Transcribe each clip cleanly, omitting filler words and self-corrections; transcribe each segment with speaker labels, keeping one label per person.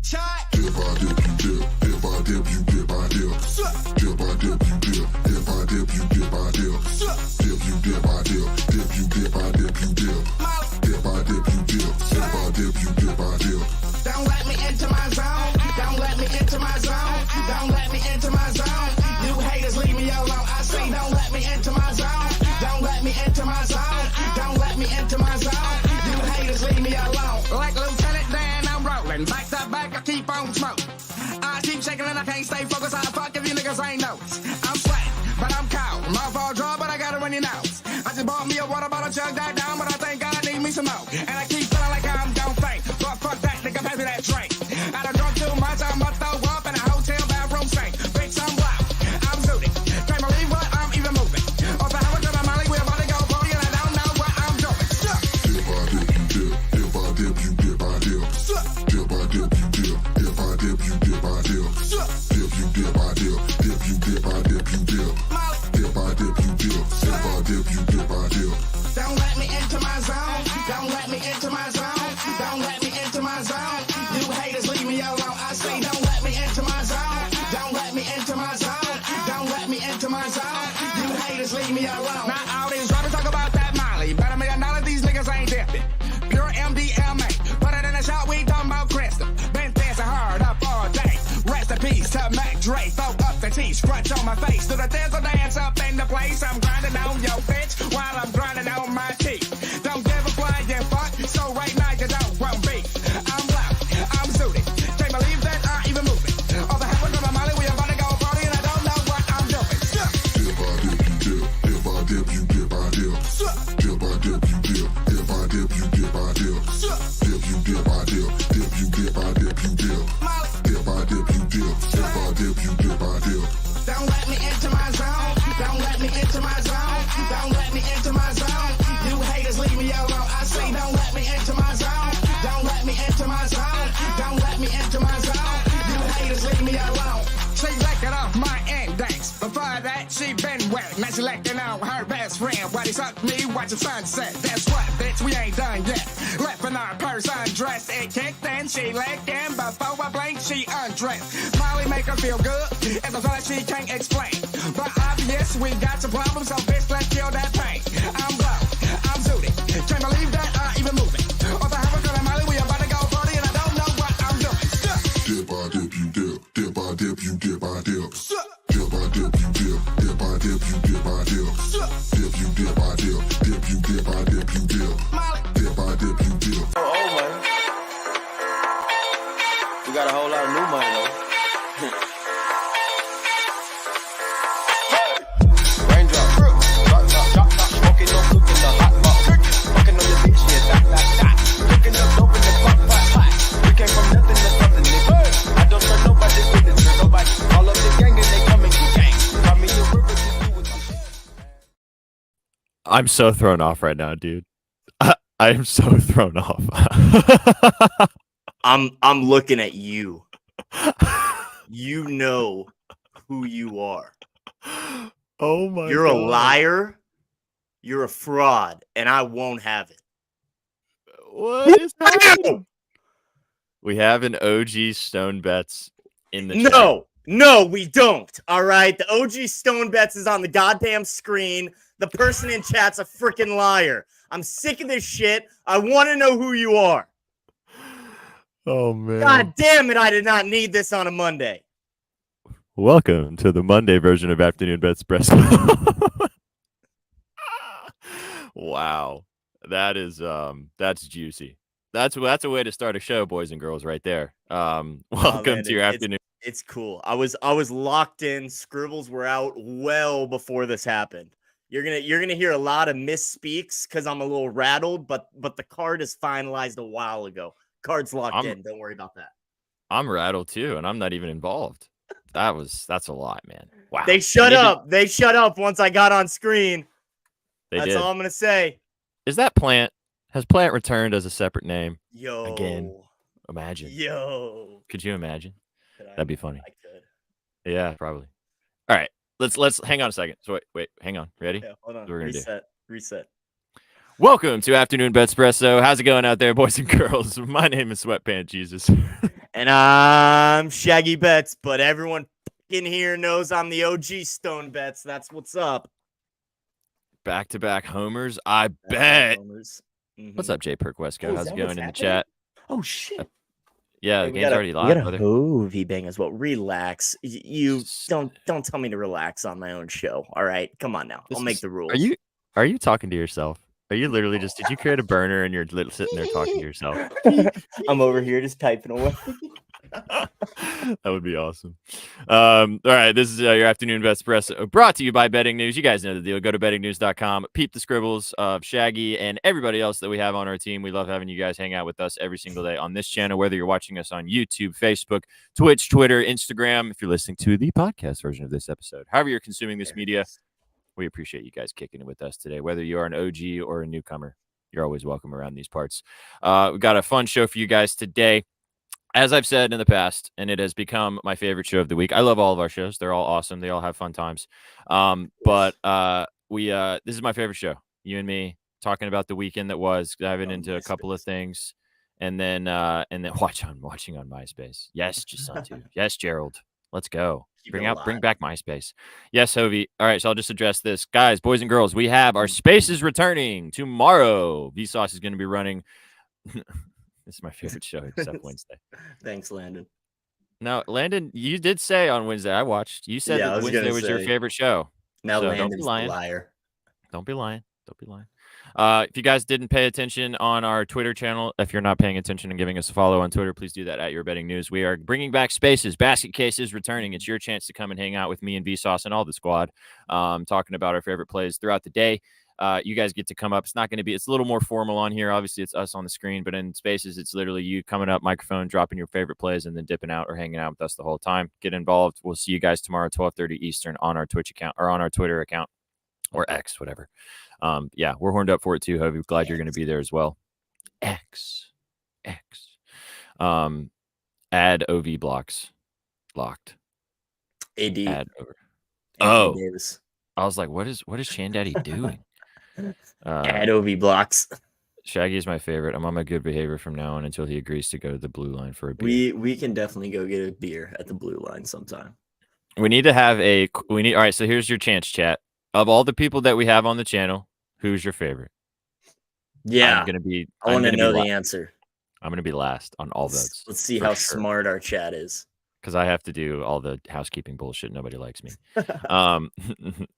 Speaker 1: Shot.
Speaker 2: Dip, I dip, you dip. If I dip, you dip, I dip. Dip, I dip, you dip. If I dip, you dip, I dip. Dip, you dip, I dip. Dip, you dip, I dip, you dip. Dip, I dip, you dip. If I dip, you dip, I dip.
Speaker 1: Don't let me into my zone. Don't let me into my zone. Don't let me into my zone. You haters, leave me alone. I say, don't let me into my zone. Don't let me into my zone. Don't let me into my zone. You haters, leave me alone. Like Lieutenant Dan, I'm rolling. Back to back, I keep on smoking. I keep shaking and I can't stay focused. I fuck if you niggas ain't noticed. I'm sweating, but I'm cold. Mouth all dry, but I got it when you nose. I just bought me a water bottle, chug that down, but I think I need me some more. And I keep feeling like I'm gon' faint. But fuck that, nigga, pass me that drink. I done drunk too much, I'm about to throw up in a hotel bathroom sink. Bitch, I'm loud, I'm zooted. Can't believe what I'm even moving. Off the highway to the Molly, we're about to go party, and I don't know what I'm doing.
Speaker 2: Dip, I dip, you dip. If I dip, you dip, I dip. Dip, I dip, you dip. If I dip, you dip, I dip. Dip, you dip, I dip. Dip, you dip, I dip, you dip. Dip, I dip, you dip. If I dip, you dip, I dip.
Speaker 1: Don't let me into my zone. Don't let me into my zone. Don't let me into my zone. You haters, leave me alone. I say, don't let me into my zone. Don't let me into my zone. Don't let me into my zone. You haters, leave me alone. Now all these rappers talk about that Molly. Better make a none of these niggas ain't dipping. Pure MDMA. Put it in a shot, we talking about crystal. Been dancing hard up all day. Rest in peace to Mac Dre. Throw up the T, scratch on my face. Do the thizzle dance up in the place. I'm grinding on your bitch while I'm grinding on my teeth. Don't give a flying fuck, so right now you don't want beef. I'm loud, I'm zooted. Can't believe that I'm even moving. All the heaven on my Molly, we about to go party, and I don't know what I'm doing.
Speaker 2: Dip, I dip, you dip. If I dip, you dip, I dip. Dip, I dip, you dip. If I dip, you dip, I dip. Dip, you dip, I dip. Dip, you dip, I dip, you dip. Dip, I dip, you dip. If I dip, you dip, I dip.
Speaker 1: Don't let me into my zone. Don't let me into my zone. Don't let me into my zone. You haters, leave me alone. I say, don't let me into my zone. Don't let me into my zone. Don't let me into my zone. You haters, leave me alone. She licking off my index. Before that, she been wet. Now she licking on her best friend. While he sucked me, watching sunset. That's what, bitch, we ain't done yet. Left in our purse undressed. It kicked in, she licking. Before I blink, she undressed. Molly make her feel good. It's a that she can't explain. But obvious, we got some problems, so bitch, let's kill that pain. I'm low, I'm zooted. Can't believe that I'm even moving. Off the highway to the Molly, we about to go party, and I don't know what I'm doing.
Speaker 2: Dip, I dip, you dip. Dip, I dip, you dip, I dip. Dip, I dip, you dip. Dip, I dip, you dip, I dip. Dip, you dip, I dip. Dip, you dip, I dip, you dip. Dip, I dip, you dip.
Speaker 3: Old money. We got a whole lot of new money though. Raindrop, drop, smoking no cook in the hot box. Fucking on your bitch, yeah, that. Cooking up dope in the pot. We came from nothing to something, nigga. I don't trust nobody with it, nobody. All of the gang and they coming to gang. Got me a river to do with my
Speaker 4: I'm so thrown off right now, dude. I am so thrown off.
Speaker 5: I'm looking at you. You know who you are.
Speaker 4: Oh my
Speaker 5: You're
Speaker 4: God.
Speaker 5: a liar. You're a fraud, and I won't have it.
Speaker 4: What is happening? We have an OG Stone Bets in the chat.
Speaker 5: No, we don't. All right. The OG Stone Bets is on the goddamn screen. The person in chat's a freaking liar. I'm sick of this shit. I want to know who you are.
Speaker 4: Oh man.
Speaker 5: God damn it, I did not need this on a Monday.
Speaker 4: Welcome to the Monday version of Afternoon Betspresso. Wow. That's juicy. That's a way to start a show, boys and girls, right there. Welcome to your afternoon.
Speaker 5: It's cool. I was locked in. Scribbles were out well before this happened. You're gonna hear a lot of misspeaks because I'm a little rattled, but the card is finalized a while ago. Card's locked in. Don't worry about that.
Speaker 4: I'm rattled too, and I'm not even involved. That's a lot, man. Wow.
Speaker 5: They shut up. They shut up once I got on screen. That's all I'm gonna say.
Speaker 4: Is that Plant? Has Plant returned as a separate name?
Speaker 5: Yo.
Speaker 4: Again. Imagine.
Speaker 5: Yo.
Speaker 4: Could you imagine? That'd be funny.
Speaker 5: I could.
Speaker 4: Yeah, probably. All right. Let's hang on a second. So wait, hang on. Ready?
Speaker 5: Yeah, hold on.
Speaker 4: We're gonna
Speaker 5: Reset.
Speaker 4: Welcome to Afternoon Betspresso. How's it going out there, boys and girls? My name is Sweatpant Jesus.
Speaker 5: And I'm Shaggy Bets, but everyone in here knows I'm the OG Stone Bets. That's what's up.
Speaker 4: Back-to-back homers, I bet.
Speaker 5: Mm-hmm.
Speaker 4: What's up, J Perk Westco?
Speaker 5: Oh,
Speaker 4: How's it
Speaker 5: what's
Speaker 4: going in the
Speaker 5: happening?
Speaker 4: chat?
Speaker 5: Oh, shit.
Speaker 4: Yeah,
Speaker 5: Hey,
Speaker 4: the
Speaker 5: we
Speaker 4: game's
Speaker 5: got
Speaker 4: already live,
Speaker 5: a
Speaker 4: brother.
Speaker 5: Hovey bang as well. Relax. You don't tell me to relax on my own show. All right, come on now. I'll make the rules.
Speaker 4: Are you talking to yourself? Are you literally just? Did you create a burner and you're sitting there talking to yourself?
Speaker 5: I'm over here just typing away.
Speaker 4: That would be awesome. All right, this is your Afternoon Betspresso, brought to you by Betting News. You guys know the deal. Go to bettingnews.com. Peep the scribbles of Shaggy and everybody else that we have on our team. We love having you guys hang out with us every single day on this channel, whether you're watching us on YouTube, Facebook, Twitch, Twitter, Instagram. If you're listening to the podcast version of this episode, however you're consuming this media, we appreciate you guys kicking it with us today. Whether you are an OG or a newcomer, you're always welcome around these parts. We've got a fun show for you guys today. As I've said in the past, and it has become my favorite show of the week. I love all of our shows. They're all awesome. They all have fun times. But this is my favorite show. You and me talking about the weekend that was, diving into a couple of things, and then watching on MySpace. Yes, Jasuntu. Yes, Gerald. Let's go. Bring back MySpace. Yes, Hovey. All right, so I'll just address this. Guys, boys and girls, we have our spaces returning tomorrow. Vsauce is going to be running. This is my favorite show except Wednesday.
Speaker 5: Thanks, Landon.
Speaker 4: No, Landon, you did say on Wednesday, I watched. You said that Wednesday was your favorite show.
Speaker 5: Now
Speaker 4: so
Speaker 5: Landon's the liar.
Speaker 4: Don't be lying. Don't be lying. If you guys didn't pay attention on our Twitter channel, if you're not paying attention and giving us a follow on Twitter, please do that at Your Betting News. We are bringing back spaces. Basket Case is returning. It's your chance to come and hang out with me and Vsauce and all the squad, talking about our favorite plays throughout the day. You guys get to come up. It's a little more formal on here. Obviously, it's us on the screen, but in spaces, it's literally you coming up, microphone, dropping your favorite plays, and then dipping out or hanging out with us the whole time. Get involved. We'll see you guys tomorrow, 12:30 Eastern on our Twitch account or on our Twitter account or X, whatever. Yeah, we're horned up for it too, Hovey. Glad you're going to be there as well. X. Add OV blocks. Locked.
Speaker 5: AD.
Speaker 4: Add over.
Speaker 5: Anthony Davis.
Speaker 4: I was like, what is Chan Daddy doing?
Speaker 5: Add OV blocks.
Speaker 4: Shaggy is my favorite. I'm on my good behavior from now on until he agrees to go to the blue line for a beer.
Speaker 5: We can definitely go get a beer at the blue line sometime.
Speaker 4: We need to have all right, so here's your chance, chat. Of all the people that we have on the channel, who's your favorite?
Speaker 5: Yeah.
Speaker 4: I
Speaker 5: want to know the answer.
Speaker 4: I'm going to be last on all votes.
Speaker 5: Let's see how smart our chat is.
Speaker 4: Because I have to do all the housekeeping bullshit. Nobody likes me.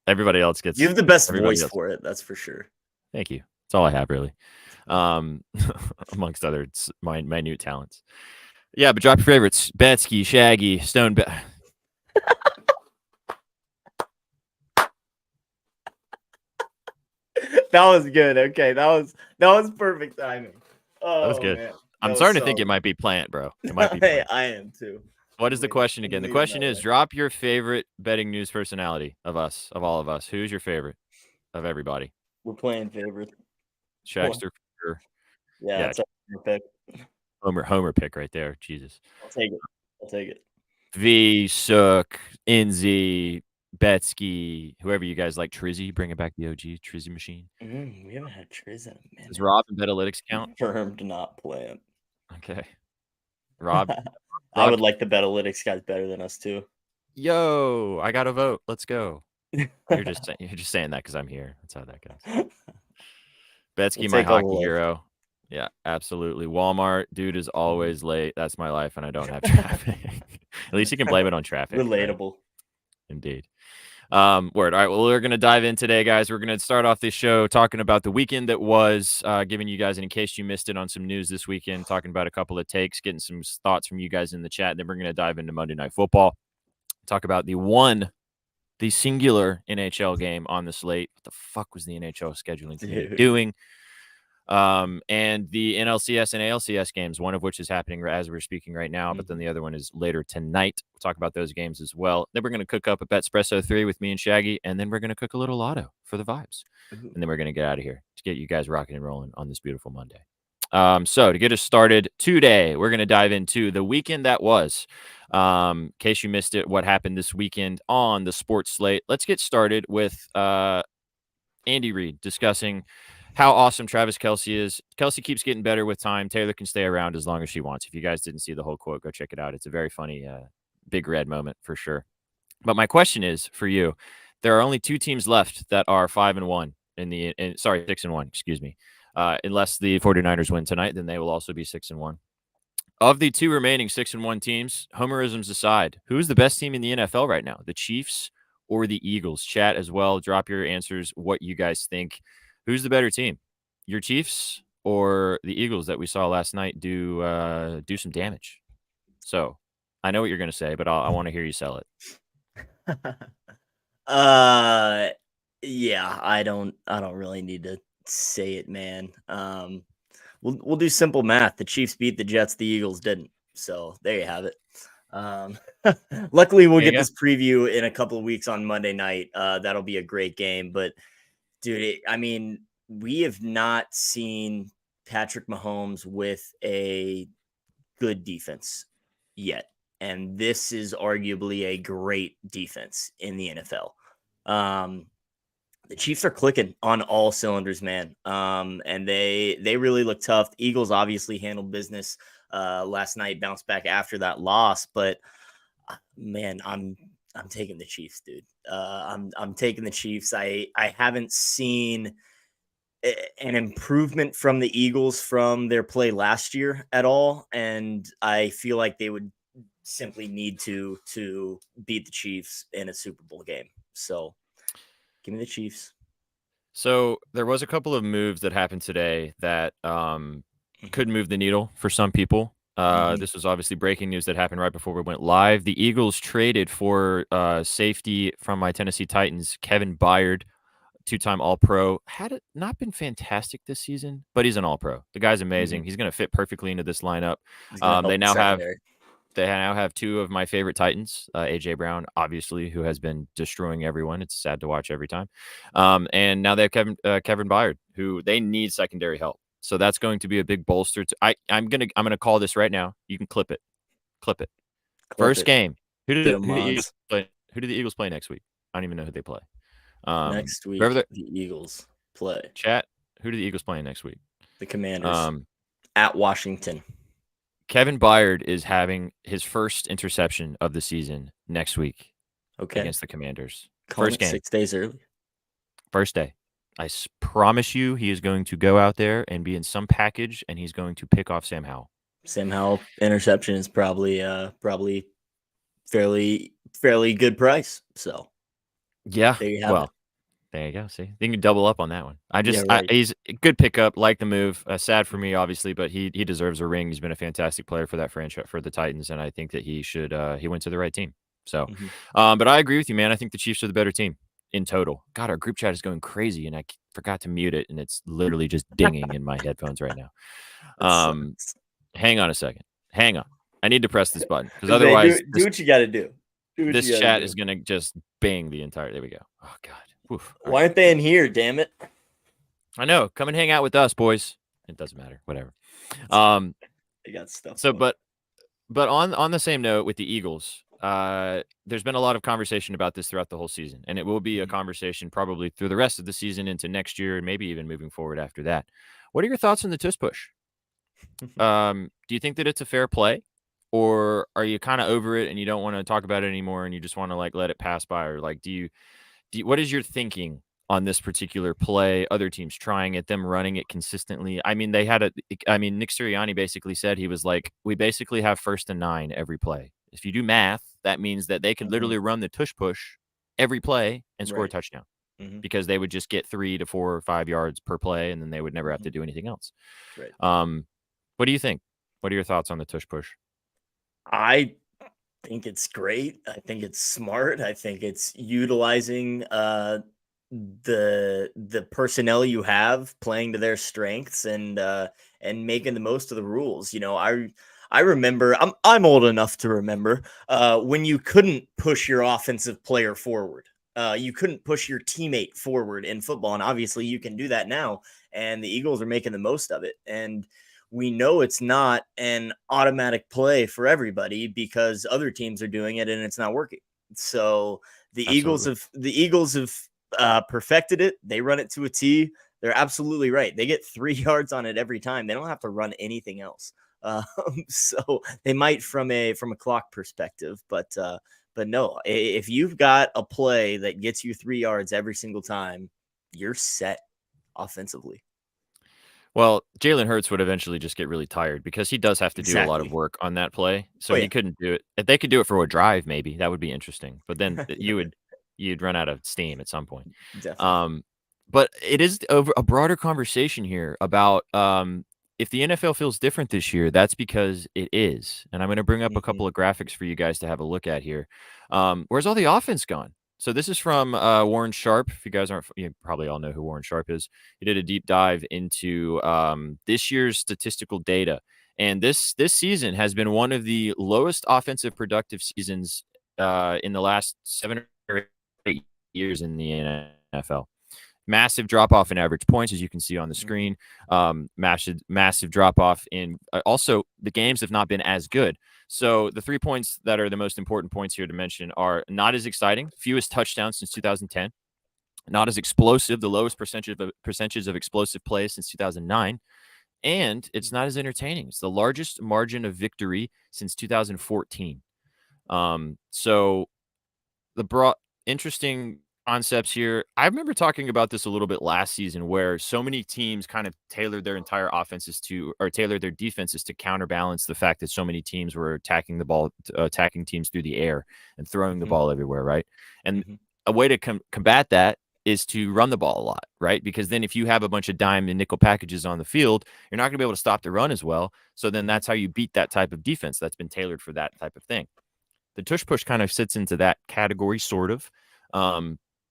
Speaker 4: Everybody else gets.
Speaker 5: You have the best voice for it. That's for sure.
Speaker 4: Thank you. That's all I have, really. Amongst other minute talents. Yeah, but drop your favorites. Betsky, Shaggy, Stone.
Speaker 5: That was good. Okay, that was perfect timing. Oh,
Speaker 4: that was good.
Speaker 5: Man.
Speaker 4: I'm starting to think it might be plant, bro. It might be plant.
Speaker 5: I am too.
Speaker 4: What is the question again? The question is, drop your favorite betting news personality of all of us. Who's your favorite of everybody?
Speaker 5: We're playing favorite.
Speaker 4: Shagster.
Speaker 5: Yeah, it's a pick.
Speaker 4: Homer pick right there. Jesus.
Speaker 5: I'll take it.
Speaker 4: V, Sook, Inzi, Betsky, whoever you guys like. Trizzy, bringing back the OG Trizzy machine.
Speaker 5: We haven't had Triz in a minute.
Speaker 4: Does Rob and Betalytics count?
Speaker 5: Confirmed, not planned.
Speaker 4: Okay. Rob.
Speaker 5: I would like the Betalytics guys better than us too.
Speaker 4: Yo, I got a vote. Let's go. You're just saying that because I'm here. That's how that goes. Betsky, my hockey hero. Yeah, absolutely. Walmart, dude is always late. That's my life, and I don't have traffic. At least you can blame it on traffic.
Speaker 5: Relatable.
Speaker 4: Right? Indeed. Word. All right. Well, we're going to dive in today, guys. We're going to start off this show talking about the weekend that was, giving you guys, in case you missed it, on some news this weekend, talking about a couple of takes, getting some thoughts from you guys in the chat. Then we're going to dive into Monday Night Football, talk about the singular NHL game on the slate. What the fuck was the NHL scheduling committee doing? And the NLCS and ALCS games, one of which is happening as we're speaking right now, but then the other one is later tonight. We'll talk about those games as well. Then we're going to cook up a Betspresso 3 with me and Shaggy, and then we're going to cook a little lotto for the vibes. And then we're going to get out of here to get you guys rocking and rolling on this beautiful Monday. So to get us started today, we're going to dive into the weekend that was. In case you missed it, what happened this weekend on the sports slate. Let's get started with Andy Reid discussing how awesome Travis Kelce is. Kelce keeps getting better with time. Taylor can stay around as long as she wants. If you guys didn't see the whole quote, go check it out. It's a very funny Big Red moment for sure. But my question is for you, there are only 2 teams left that are 5-1 sorry, 6-1, excuse me. Unless the 49ers win tonight, then they will also be 6-1. Of the 2 remaining 6-1 teams, homerisms aside, who's the best team in the NFL right now? The Chiefs or the Eagles? Chat as well. Drop your answers, what you guys think. Who's the better team? Your Chiefs or the Eagles that we saw last night do some damage? So I know what you're going to say, but I want to hear you sell it.
Speaker 5: Yeah, I don't really need to say it, man. We'll do simple math. The Chiefs beat the Jets, the Eagles didn't. So there you have it. Luckily, we'll get this preview in a couple of weeks on Monday night. That'll be a great game. But dude, we have not seen Patrick Mahomes with a good defense yet. And this is arguably a great defense in the NFL. The Chiefs are clicking on all cylinders, man. And they really look tough. The Eagles obviously handled business last night, bounced back after that loss. But man, I'm taking the Chiefs, dude. I'm taking the Chiefs. I haven't seen an improvement from the Eagles from their play last year at all, and I feel like they would simply need to beat the Chiefs in a Super Bowl game. So give me the Chiefs.
Speaker 4: So there was a couple of moves that happened today that could move the needle for some people. This was obviously breaking news that happened right before we went live. The Eagles traded for safety from my Tennessee Titans, Kevin Byard, 2-time All-Pro. Had it not been fantastic this season, but he's an All-Pro. The guy's amazing. He's going to fit perfectly into this lineup. They now have 2 of my favorite Titans, AJ Brown, obviously, who has been destroying everyone. It's sad to watch every time. And now they have Kevin Byard, who they need secondary help. So that's going to be a big bolster. I'm gonna call this right now. You can clip it. First game. Who do the Eagles play next week? I don't even know who they play.
Speaker 5: Next week, the Eagles play.
Speaker 4: Chat. Who do the Eagles play next week?
Speaker 5: The Commanders at Washington.
Speaker 4: Kevin Byard is having his first interception of the season next week.
Speaker 5: Okay.
Speaker 4: Against the Commanders.
Speaker 5: First game. 6 days early.
Speaker 4: First day. I promise you he is going to go out there and be in some package, and he's going to pick off Sam Howell.
Speaker 5: Sam Howell interception is probably fairly good price. So
Speaker 4: yeah,
Speaker 5: there you have it.
Speaker 4: There you go. See, you can double up on that one. He's a good pickup. Like the move. Sad for me, obviously, but he deserves a ring. He's been a fantastic player for that franchise, for the Titans, and I think that he should. He went to the right team. So, but I agree with you, man. I think the Chiefs are the better team in total. God, our group chat is going crazy, and I forgot to mute it, and it's literally just dinging in my headphones right now. Hang on a second. Hang on. I need to press this button because otherwise,
Speaker 5: do what you got to do.
Speaker 4: This chat is gonna just bang the entire. There we go. Oh God. Oof.
Speaker 5: Why aren't they in here? Damn it!
Speaker 4: I know. Come and hang out with us, boys. It doesn't matter. Whatever.
Speaker 5: They got stuff.
Speaker 4: So, but on the same note with the Eagles, there's been a lot of conversation about this throughout the whole season, and it will be a conversation probably through the rest of the season into next year, and maybe even moving forward after that. What are your thoughts on the tush push? Do you think that it's a fair play, or are you kind of over it and you don't want to talk about it anymore, and you just want to like let it pass by, or like what is your thinking on this particular play? Other teams trying it, them running it consistently. I mean, Nick Sirianni basically said, he was like, we basically have 1st and 9 every play. If you do math, that means that they could literally run the tush push every play and score a touchdown because they would just get 3 to 4 or 5 yards per play, and then they would never have to do anything else.
Speaker 5: Right.
Speaker 4: What do you think? What are your thoughts on the tush push?
Speaker 5: I think it's great. I think it's smart. I think it's utilizing the personnel you have, playing to their strengths, and making the most of the rules. You know, I remember, I'm old enough to remember when you couldn't push your offensive player forward. You couldn't push your teammate forward in football, and obviously you can do that now. And the Eagles are making the most of it. And we know it's not an automatic play for everybody because other teams are doing it and it's not working. So the Eagles have perfected it. They run it to a T. They're absolutely right. They get 3 yards on it every time. They don't have to run anything else. So they might from a clock perspective, but no, if you've got a play that gets you 3 yards every single time, you're set offensively.
Speaker 4: Well, Jalen Hurts would eventually just get really tired because he does have to do a lot of
Speaker 5: Exactly.
Speaker 4: work on that play. So
Speaker 5: Oh,
Speaker 4: he
Speaker 5: yeah.
Speaker 4: couldn't do it. If they could do it for a drive, maybe that would be interesting. But then you'd run out of steam at some point.
Speaker 5: Definitely.
Speaker 4: Um, but it is over a broader conversation here about if the NFL feels different this year, that's because it is. And I'm going to bring up a
Speaker 5: Mhm.
Speaker 4: couple of graphics for you guys to have a look at here. Where's all the offense gone? So this is from Warren Sharp. If you guys aren't, you probably all know who Warren Sharp is. He did a deep dive into this year's statistical data, and this season has been one of the lowest offensive productive seasons in the last 7 or 8 years in the NFL. Massive drop off in average points, as you can see on the screen. Massive drop off in also the games have not been as good. So the 3 points that are the most important points here to mention are not as exciting, fewest touchdowns since 2010, not as explosive, the lowest percentage of explosive plays since 2009, and it's not as entertaining. It's the largest margin of victory since 2014. So the broad interesting concepts here. I remember talking about this a little bit last season where so many teams kind of tailored their entire offenses to or tailored their defenses to counterbalance the fact that so many teams were attacking the ball, attacking teams through the air and throwing the
Speaker 5: Mhm.
Speaker 4: ball everywhere, right? And
Speaker 5: Mhm.
Speaker 4: a way to combat that is to run the ball a lot, right? Because then if you have a bunch of dime and nickel packages on the field, you're not going to be able to stop the run as well. So then that's how you beat that type of defense that's been tailored for that type of thing. The tush push kind of sits into that category, sort of.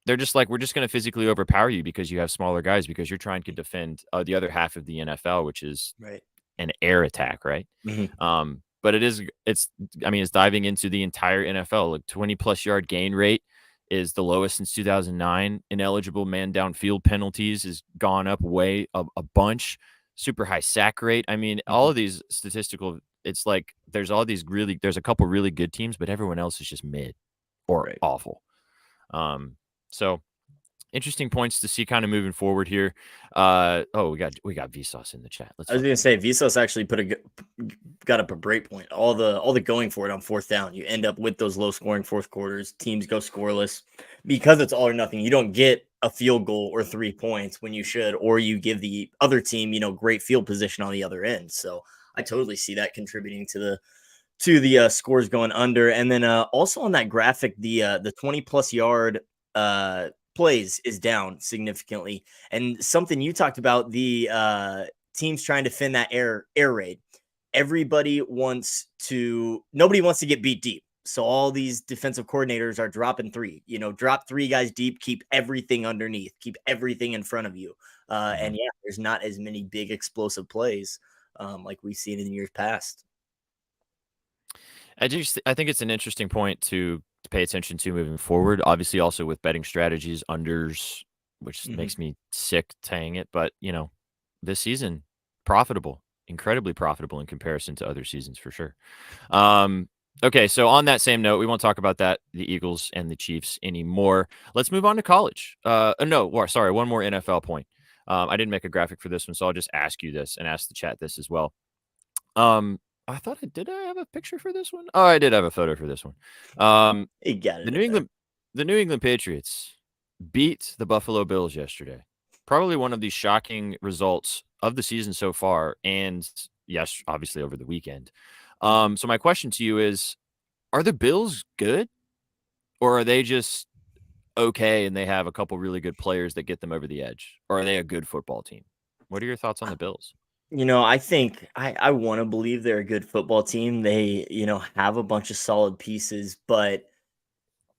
Speaker 4: They're just like, we're just going to physically overpower you because you have smaller guys because you're trying to defend the other half of the NFL, which is
Speaker 5: Right.
Speaker 4: an air attack, right?
Speaker 5: Mhm.
Speaker 4: But I mean, it's diving into the entire NFL. Like 20+ yard gain rate is the lowest since 2009. Ineligible man downfield penalties has gone up a bunch. Super high sack rate. I mean, all
Speaker 5: Mhm.
Speaker 4: of these statistical. It's like there's a couple really good teams, but everyone else is just mid or
Speaker 5: Right.
Speaker 4: awful. So interesting points to see kind of moving forward here. We got Vsauce in the chat. Let's
Speaker 5: I was
Speaker 4: fucking
Speaker 5: gonna say Vsauce actually got up a break point. All the going for it on fourth down. You end up with those low scoring fourth quarters. Teams go scoreless because it's all or nothing. You don't get a field goal or 3 points when you should, or you give the other team, great field position on the other end. So I totally see that contributing to the scores going under. And then also on that graphic, the 20+ yard plays is down significantly. And something you talked about, the teams trying to defend that air raid. Nobody wants to get beat deep. So all these defensive coordinators are dropping 3, drop 3 guys deep, keep everything underneath, keep everything in front of you.
Speaker 4: Mhm.
Speaker 5: And yeah, there's not as many big explosive plays like we've seen in years past.
Speaker 4: I think it's an interesting point to pay attention to moving forward. Obviously, also with betting strategies, unders, which
Speaker 5: Mhm.
Speaker 4: makes me sick saying it, but this season profitable, incredibly profitable in comparison to other seasons for sure. Okay, so on that same note, we won't talk about the Eagles and the Chiefs anymore. Let's move on to college. No, sorry, one more NFL point. I didn't make a graphic for this one, so I'll just ask you this and ask the chat this as well. I thought I have a picture for this one? Oh, I did have a photo for this one.
Speaker 5: He got
Speaker 4: The
Speaker 5: it
Speaker 4: New
Speaker 5: in there.
Speaker 4: England the New England Patriots beat the Buffalo Bills yesterday. Probably one of the shocking results of the season so far, and yes, obviously over the weekend.
Speaker 5: Mhm.
Speaker 4: So my question to you is, are the Bills good, or are they just okay and they have a couple really good players that get them over the edge? Or are they a good football team? What are your thoughts on the Bills?
Speaker 5: I think I want to believe they're a good football team. They, have a bunch of solid pieces, but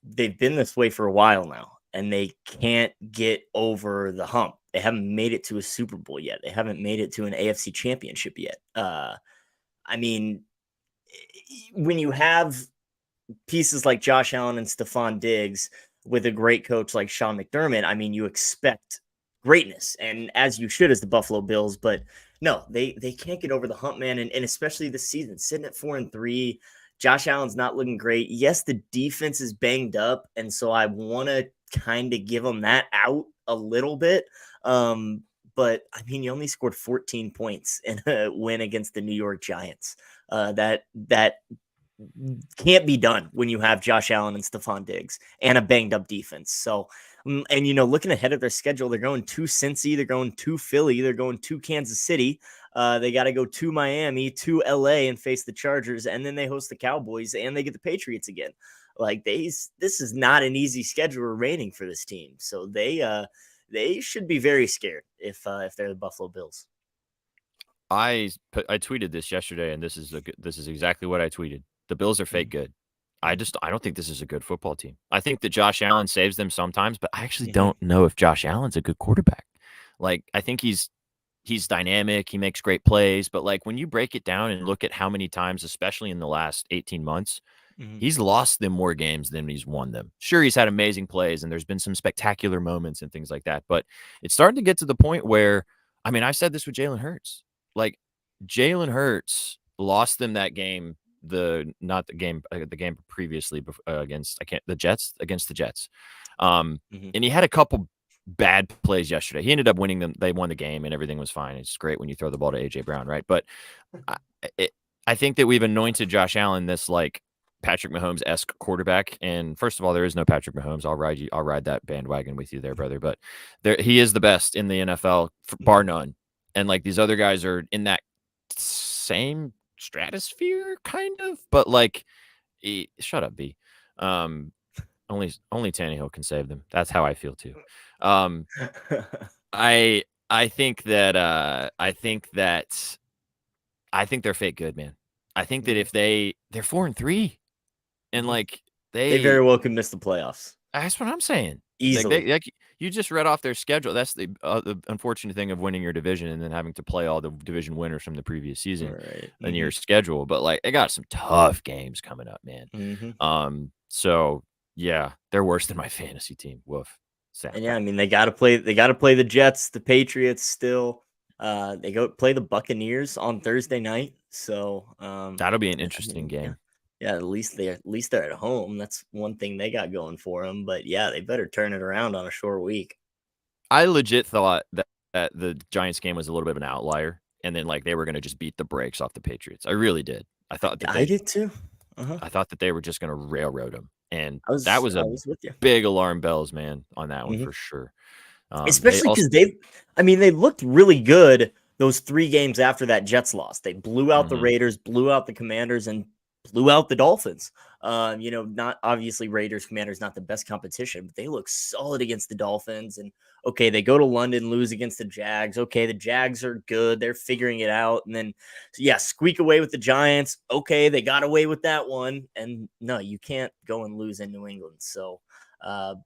Speaker 5: they've been this way for a while now and they can't get over the hump. They haven't made it to a Super Bowl yet. They haven't made it to an AFC championship yet. I mean, when you have pieces like Josh Allen and Stephon Diggs with a great coach like Sean McDermott, I mean, you expect greatness, and as you should as the Buffalo Bills, but no, they can't get over the hump, man, and especially this season, sitting at 4-3. Josh Allen's not looking great. Yes, the defense is banged up, and so I want to kind of give them that out a little bit. but I mean, you only scored 14 points in a win against the New York Giants. That can't be done when you have Josh Allen and Stephon Diggs and a banged up defense. So, and looking ahead at their schedule, they're going to Cincy, they're going to Philly, they're going to Kansas City. They got to go to Miami, to LA and face the Chargers, and then they host the Cowboys and they get the Patriots again. Like this is not an easy schedule remaining for this team. So they should be very scared if they're the Buffalo Bills.
Speaker 4: I tweeted this yesterday, and this is exactly what I tweeted. The Bills are fake good. I don't think this is a good football team. I think that Josh Allen saves them sometimes, but I actually don't know if Josh Allen's a good quarterback. Like, I think he's dynamic. He makes great plays, but like when you break it down and look at how many times, especially in the last 18 months, he's lost them more games than he's won them. Sure, he's had amazing plays and there's been some spectacular moments and things like that, but it's starting to get to the point where, I mean, I've said this with Jalen Hurts. Like, Jalen Hurts lost them that game, the game previously against the Jets. And he had a couple bad plays yesterday. He ended up winning them. They won the game and everything was fine. It's great when you throw the ball to AJ Brown, right? But I think that we've anointed Josh Allen this like Patrick Mahomes-esque quarterback. And first of all, there is no Patrick Mahomes. I'll ride that bandwagon with you there, brother. But he is the best in the NFL, bar none. And like these other guys are in that same stratosphere, kind of. But like, shut up, B. Only Tannehill can save them. That's how I feel too. I think that they're fake good, man. I think that if they're 4-3, and like they
Speaker 5: very well could miss the playoffs.
Speaker 4: That's what I'm saying.
Speaker 5: Easily.
Speaker 4: Like you just read off their schedule. That's the unfortunate thing of winning your division and then having to play all the division winners from the previous season in your schedule. But like, they got some tough games coming up, man. So yeah, they're worse than my fantasy team. Woof. Sad.
Speaker 5: And yeah, I mean, they got to play the Jets, the Patriots still. They go play the Buccaneers on Thursday night. So
Speaker 4: that'll be an interesting game.
Speaker 5: Yeah, at least they're at home. That's one thing they got going for them. But yeah, they better turn it around on a short week.
Speaker 4: I legit thought that the Giants game was a little bit of an outlier, and then like they were going to just beat the brakes off the Patriots. I really did. I thought that
Speaker 5: I did too.
Speaker 4: I thought that they were just going to railroad them, and
Speaker 5: I
Speaker 4: was
Speaker 5: with you.
Speaker 4: Big alarm bells, man, on that one for sure.
Speaker 5: Especially because they looked really good those 3 games after that Jets loss. They blew out the Raiders, blew out the Commanders, and blew out the Dolphins. Not obviously Raiders, Commanders, not the best competition, but they look solid against the Dolphins. And okay, they go to London, lose against the Jags. Okay, the Jags are good. They're figuring it out. And then, squeak away with the Giants. Okay, they got away with that one. And no, you can't go and lose in New England. So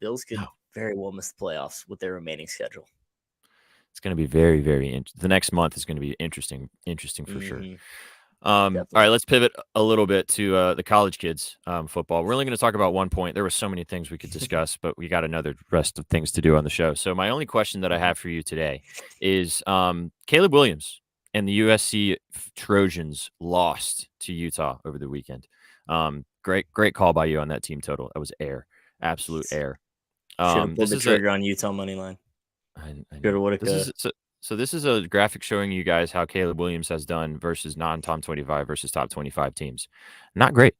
Speaker 5: Bills could very well miss the playoffs with their remaining schedule.
Speaker 4: It's going to be very, very the next month is going to be interesting for sure. All right, let's pivot a little bit to the college kids football. We're only going to talk about one point. There were so many things we could discuss, but we got another rest of things to do on the show. So my only question that I have for you today is Caleb Williams and the USC Trojans lost to Utah over the weekend. Great call by you on that team total. That was absolute air.
Speaker 5: Should have pulled the trigger on Utah money line.
Speaker 4: So this is a graphic showing you guys how Caleb Williams has done versus non-top 25 versus top 25 teams. Not great.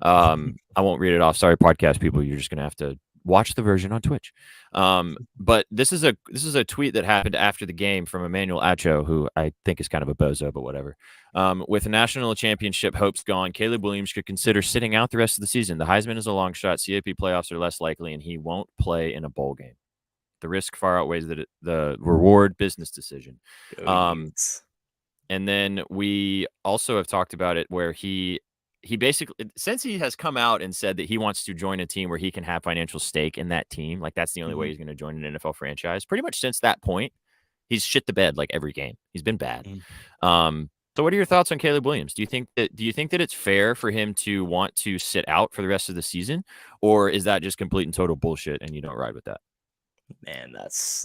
Speaker 4: I won't read it off. Sorry, podcast people. You're just going to have to watch the version on Twitch. But this is a tweet that happened after the game from Emmanuel Acho, who I think is kind of a bozo, but whatever. With the national championship hopes gone, Caleb Williams could consider sitting out the rest of the season. The Heisman is a long shot. CAP playoffs are less likely, and he won't play in a bowl game. The risk far outweighs the reward. Business decision. And then we also have talked about it where he basically, since he has come out and said that he wants to join a team where he can have financial stake in that team, like that's the only way he's going to join an NFL franchise. Pretty much since that point, he's shit the bed like every game. He's been bad. So what are your thoughts on Caleb Williams? Do you think that it's fair for him to want to sit out for the rest of the season, or is that just complete and total bullshit and you don't ride with that?
Speaker 5: Man, that's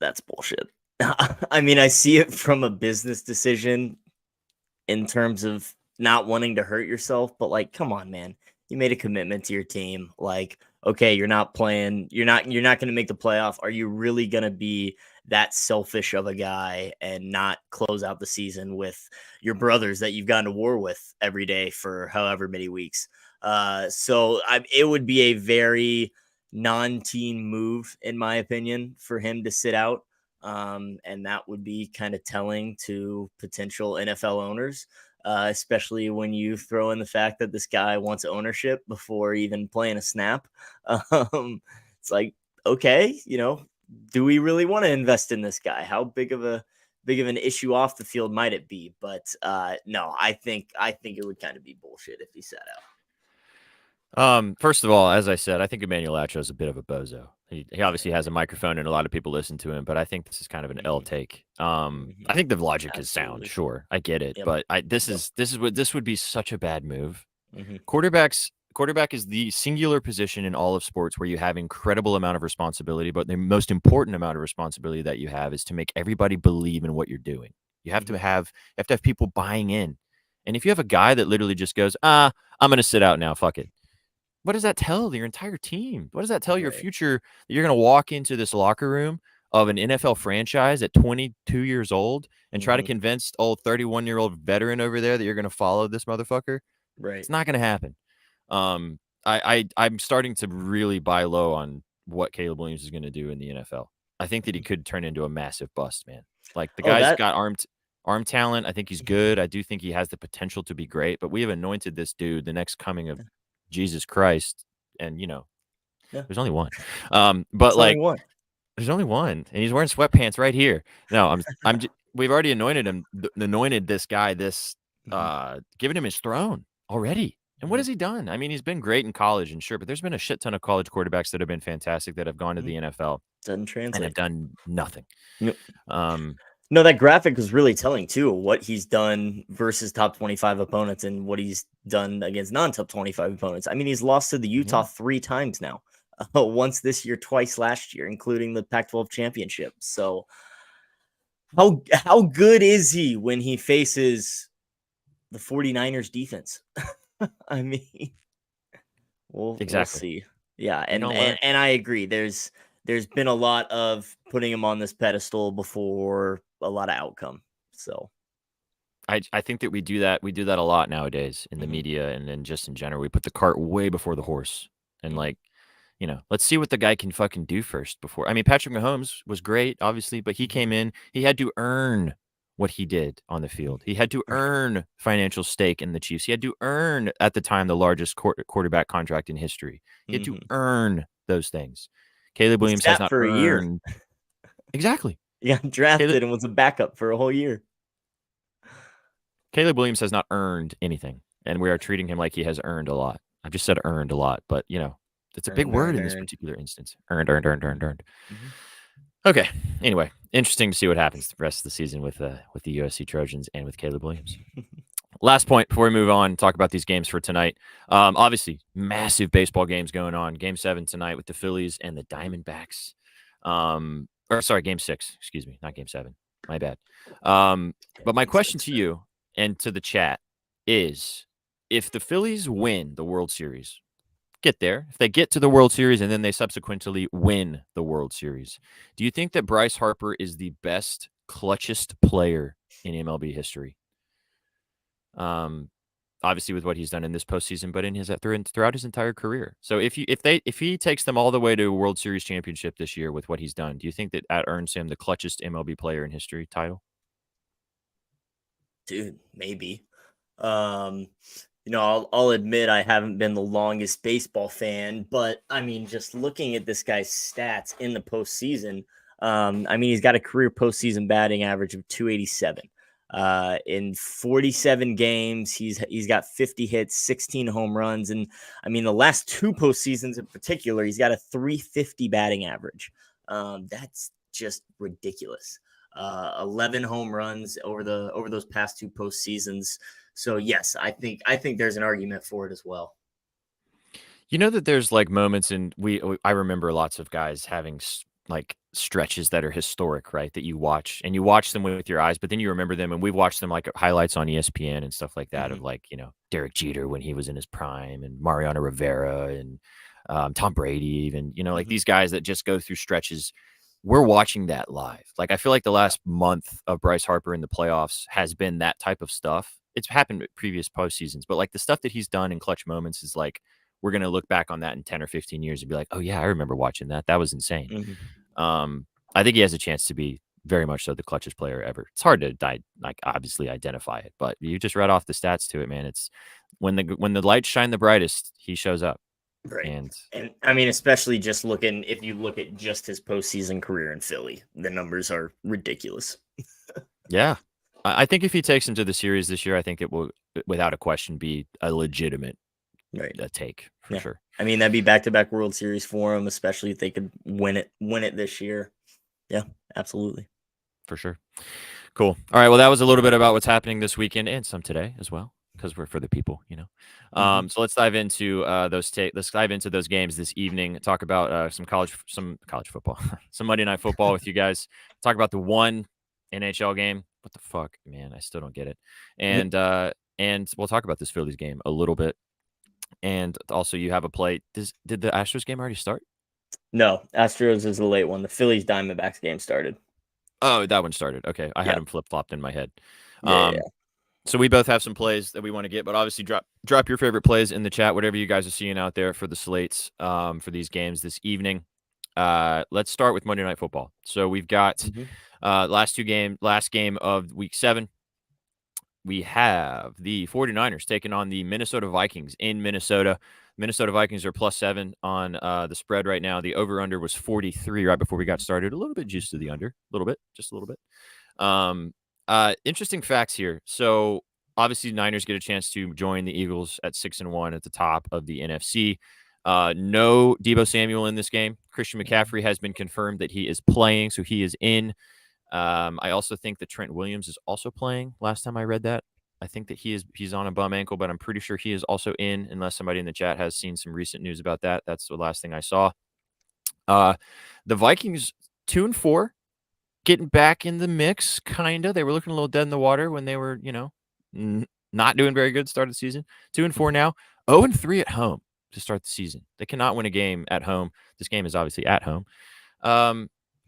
Speaker 5: that's bullshit. I mean, I see it from a business decision in terms of not wanting to hurt yourself, but like, come on, man. You made a commitment to your team. Like, okay, you're not playing, you're not going to make the playoff. Are you really going to be that selfish of a guy and not close out the season with your brothers that you've gone to war with every day for however many weeks? It would be a very non-team move, in my opinion, for him to sit out. And that would be kind of telling to potential NFL owners, especially when you throw in the fact that this guy wants ownership before even playing a snap. It's like, okay, do we really want to invest in this guy? How big of an issue off the field might it be? But no, I think it would kind of be bullshit if he sat out.
Speaker 4: First of all, as I said, I think Emmanuel Acho is a bit of a bozo. He obviously has a microphone and a lot of people listen to him, but I think this is kind of an L take. I think the logic is sound. Sure, I get it, but this would be such a bad move. Quarterback is the singular position in all of sports where you have incredible amount of responsibility, but the most important amount of responsibility that you have is to make everybody believe in what you're doing. You have to have people buying in, and if you have a guy that literally just goes, I'm going to sit out now, fuck it. What does that tell your entire team? What does that tell your future that you're going to walk into this locker room of an NFL franchise at 22 years old and try to convince old 31-year-old veteran over there that you're going to follow this motherfucker?
Speaker 5: Right.
Speaker 4: It's not going to happen. I'm starting to really buy low on what Caleb Williams is going to do in the NFL. I think that he could turn into a massive bust, man. Like the guy's got arm talent. I think he's good. I do think he has the potential to be great, but we have anointed this dude the next coming of Jesus Christ, and there's only one. But like, there's only one, and he's wearing sweatpants right here. No, we've already anointed this guy, giving him his throne already. And what has he done? I mean, he's been great in college, and sure, but there's been a shit ton of college quarterbacks that have been fantastic that have gone to the NFL
Speaker 5: Doesn't translate
Speaker 4: and have done nothing.
Speaker 5: Nope. No, that graphic was really telling too, what he's done versus top 25 opponents and what he's done against non-top 25 opponents. I mean, he's lost to the Utah 3 times now, once this year, twice last year, including the Pac-12 championship. So how good is he when he faces the 49ers defense? I mean, we'll see. Yeah. And I agree. There's been a lot of putting him on this pedestal before a lot of outcome. So
Speaker 4: I think that we do that a lot nowadays in the media and then just in general. We put the cart way before the horse. And let's see what the guy can fucking do first before. I mean, Patrick Mahomes was great, obviously, but he came in, he had to earn what he did on the field. He had to earn financial stake in the Chiefs. He had to earn, at the time, the largest quarterback contract in history. He had to earn those things. Caleb Williams has not
Speaker 5: for
Speaker 4: earned.
Speaker 5: A year.
Speaker 4: Exactly.
Speaker 5: He got drafted and was a backup for a whole year.
Speaker 4: Caleb Williams has not earned anything, and we are treating him like he has earned a lot. I've just said earned a lot, but it's a big word in this particular instance. Earned. Okay. Anyway, interesting to see what happens the rest of the season with the USC Trojans and with Caleb Williams. Last point before we move on, talk about these games for tonight. Obviously, massive baseball games going on. Game 7 tonight with the Phillies and the Diamondbacks. Game 6. Excuse me, not Game 7. My bad. But my question to you and to the chat is, if the Phillies win the World Series, if they get to the World Series and then they subsequently win the World Series, do you think that Bryce Harper is the best, clutchest player in MLB history? Obviously with what he's done in this postseason, but in throughout his entire career. So if he takes them all the way to a World Series championship this year with what he's done, do you think that earns him the clutchest MLB player in history title?
Speaker 5: Dude, maybe. I'll admit I haven't been the longest baseball fan, but I mean, just looking at this guy's stats in the postseason, he's got a career postseason batting average of 287. In 47 games, he's got 50 hits, 16 home runs, and I mean, the last 2 postseasons in particular, he's got a 350 batting average. That's just ridiculous. 11 home runs over those past 2 postseasons. So yes, I think there's an argument for it as well.
Speaker 4: You know that there's like moments I remember lots of guys having like stretches that are historic, right? That you watch them with your eyes, but then you remember them, and we've watched them like highlights on ESPN and stuff like that of like, Derek Jeter when he was in his prime, and Mariano Rivera, and Tom Brady, even, like
Speaker 5: Mhm.
Speaker 4: these guys that just go through stretches. We're watching that live. Like, I feel like the last month of Bryce Harper in the playoffs has been that type of stuff. It's happened at previous postseasons, but like the stuff that he's done in clutch moments is like, we're going to look back on that in 10 or 15 years and be like, oh yeah, I remember watching that. That was insane.
Speaker 5: Mhm.
Speaker 4: I think he has a chance to be very much so the clutchest player ever. It's hard to obviously identify it, but you just read off the stats to it, man. It's when the lights shine the brightest, he shows up.
Speaker 5: Right.
Speaker 4: And
Speaker 5: And I mean, especially just if you look at just his postseason career in Philly, the numbers are ridiculous.
Speaker 4: yeah, I think if he takes him to the series this year, I think it will, without a question, be a legitimate
Speaker 5: Right.
Speaker 4: take for
Speaker 5: Yeah.
Speaker 4: sure.
Speaker 5: I mean, that'd be back-to-back World Series for him, especially if they could win it this year. Yeah, absolutely.
Speaker 4: For sure. Cool. All right. Well, that was a little bit about what's happening this weekend and some today as well, because we're for the people,
Speaker 5: Mhm.
Speaker 4: So let's dive into let's dive into those games this evening. Talk about some college football, some Monday Night Football with you guys. Talk about the one NHL game. What the fuck, man? I still don't get it. And we'll talk about this Phillies game a little bit. And also, you have a play. Did the Astros game already start?
Speaker 5: No, Astros is the late one. The Phillies Diamondbacks game started.
Speaker 4: Oh, that one started. Okay, I had
Speaker 5: Yeah.
Speaker 4: them flip flopped in my head.
Speaker 5: Yeah.
Speaker 4: So we both have some plays that we want to get, but obviously drop your favorite plays in the chat, whatever you guys are seeing out there for the slates for these games this evening. Let's start with Monday Night Football. So we've got
Speaker 5: Mhm.
Speaker 4: last game of week 7. We have the 49ers taking on the Minnesota Vikings in Minnesota. Minnesota Vikings are +7 on the spread right now. The over-under was 43 right before we got started. A little bit juice to the under. A little bit. Just a little bit. Interesting facts here. So obviously Niners get a chance to join the Eagles at 6-1 at the top of the NFC. No Deebo Samuel in this game. Christian McCaffrey has been confirmed that he is playing, so he is in. I also think that Trent Williams is also playing. Last time I read that, I think that he's on a bum ankle, but I'm pretty sure he is also in, unless somebody in the chat has seen some recent news about that. That's the last thing I saw. The Vikings 2-4, getting back in the mix, kind of. They were looking a little dead in the water when they were, not doing very good start of the season. 2-4 now. 0-3 at home to start the season. They cannot win a game at home. This game is obviously at home.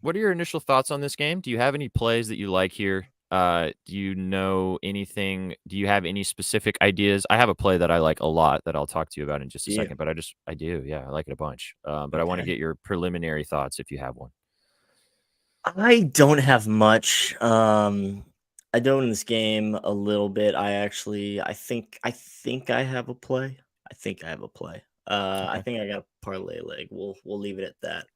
Speaker 4: What are your initial thoughts on this game? Do you have any plays that you like here? Do you know anything? Do you have any specific ideas? I have a play that I like a lot that I'll talk to you about in just a second, but I do. Yeah, I like it a bunch. But I want to
Speaker 5: Okay.
Speaker 4: get your preliminary thoughts if you have one.
Speaker 5: I don't have much. I don't in this game a little bit. I think I have a play. I think I have a play. I
Speaker 4: Okay.
Speaker 5: think I got a parlay leg. We'll leave it at that.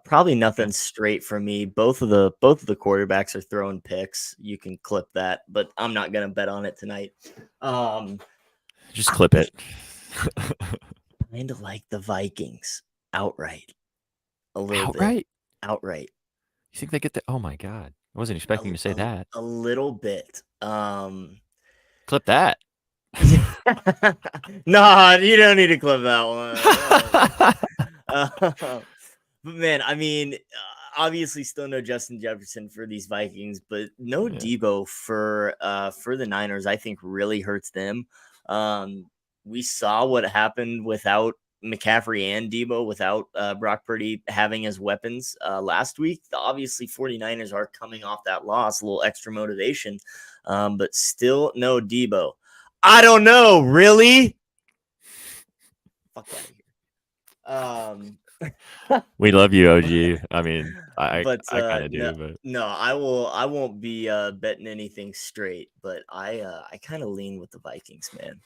Speaker 5: Probably nothing straight for me. Both of the quarterbacks are throwing picks. You can clip that, but I'm not gonna bet on it tonight.
Speaker 4: Just clip it.
Speaker 5: Kind of like the Vikings outright. A little bit.
Speaker 4: Outright?
Speaker 5: Outright.
Speaker 4: You think they get the? Oh my god! I wasn't expecting you to say that.
Speaker 5: A little bit.
Speaker 4: Clip that.
Speaker 5: Nah, you don't need to clip that one. But man, I mean, obviously still no Justin Jefferson for these Vikings, but no
Speaker 4: Yeah.
Speaker 5: Deebo for the Niners, I think really hurts them. We saw what happened without McCaffrey and Deebo, without Brock Purdy having as weapons last week. Obviously 49ers are coming off that loss, a little extra motivation, but still no Deebo. I don't know, really? Fuck out of here.
Speaker 4: We love you, OG. I mean, I kind of
Speaker 5: no,
Speaker 4: do, but
Speaker 5: no, I won't be betting anything straight, but I kind of lean with the Vikings, man.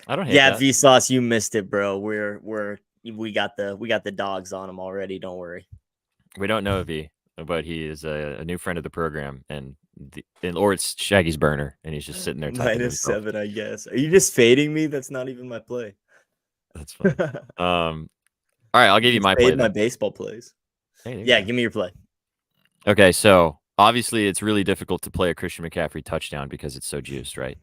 Speaker 4: I don't hate
Speaker 5: Yeah,
Speaker 4: that.
Speaker 5: Vsauce, you missed it, bro. We got the dogs on him already. Don't worry.
Speaker 4: We don't know V, but he is a new friend of the program, or it's Shaggy's burner, and he's just sitting there typing to himself.
Speaker 5: -7, I guess. Are you just fading me? That's not even my play.
Speaker 4: That's fine. All right, I'll give you my play.
Speaker 5: My baseball plays.
Speaker 4: Hey,
Speaker 5: yeah, give me your play.
Speaker 4: Okay, so obviously it's really difficult to play a Christian McCaffrey touchdown because it's so juiced, right?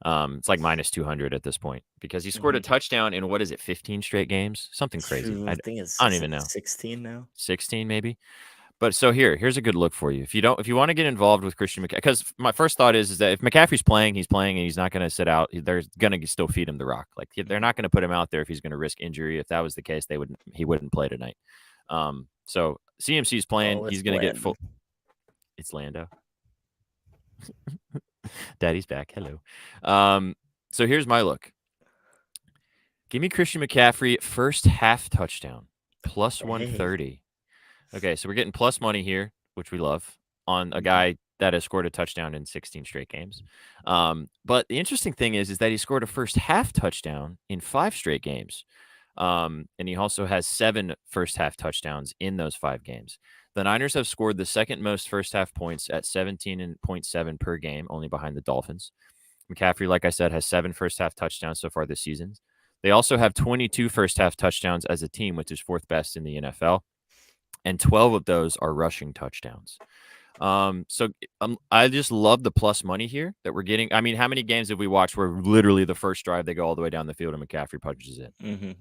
Speaker 4: It's like -200 at this point because he scored a touchdown in, what is it, 15 straight games? Something crazy. I don't even know.
Speaker 5: 16 now.
Speaker 4: 16 maybe. But so here's a good look for you. If you want to get involved with Christian McCaffrey, because my first thought is that if McCaffrey's playing, he's playing, and he's not going to sit out. They're going to still feed him the rock. Like they're not going to put him out there if he's going to risk injury. If that was the case, he wouldn't play tonight. So CMC's playing. He's going to get full. It's Lando. Daddy's back. Hello. So here's my look. Give me Christian McCaffrey first half touchdown plus 130. Okay, so we're getting plus money here, which we love, on a guy that has scored a touchdown in 16 straight games. But the interesting thing is that he scored a first half touchdown in 5 straight games. And he also has 7 first half touchdowns in those 5 games. The Niners have scored the second most first half points at 17.7 per game, only behind the Dolphins. McCaffrey, like I said, has 7 first half touchdowns so far this season. They also have 22 first half touchdowns as a team, which is 4th best in the NFL. And 12 of those are rushing touchdowns. I just love the plus money here that we're getting. I mean, how many games have we watched where literally the first drive they go all the way down the field and McCaffrey punches it?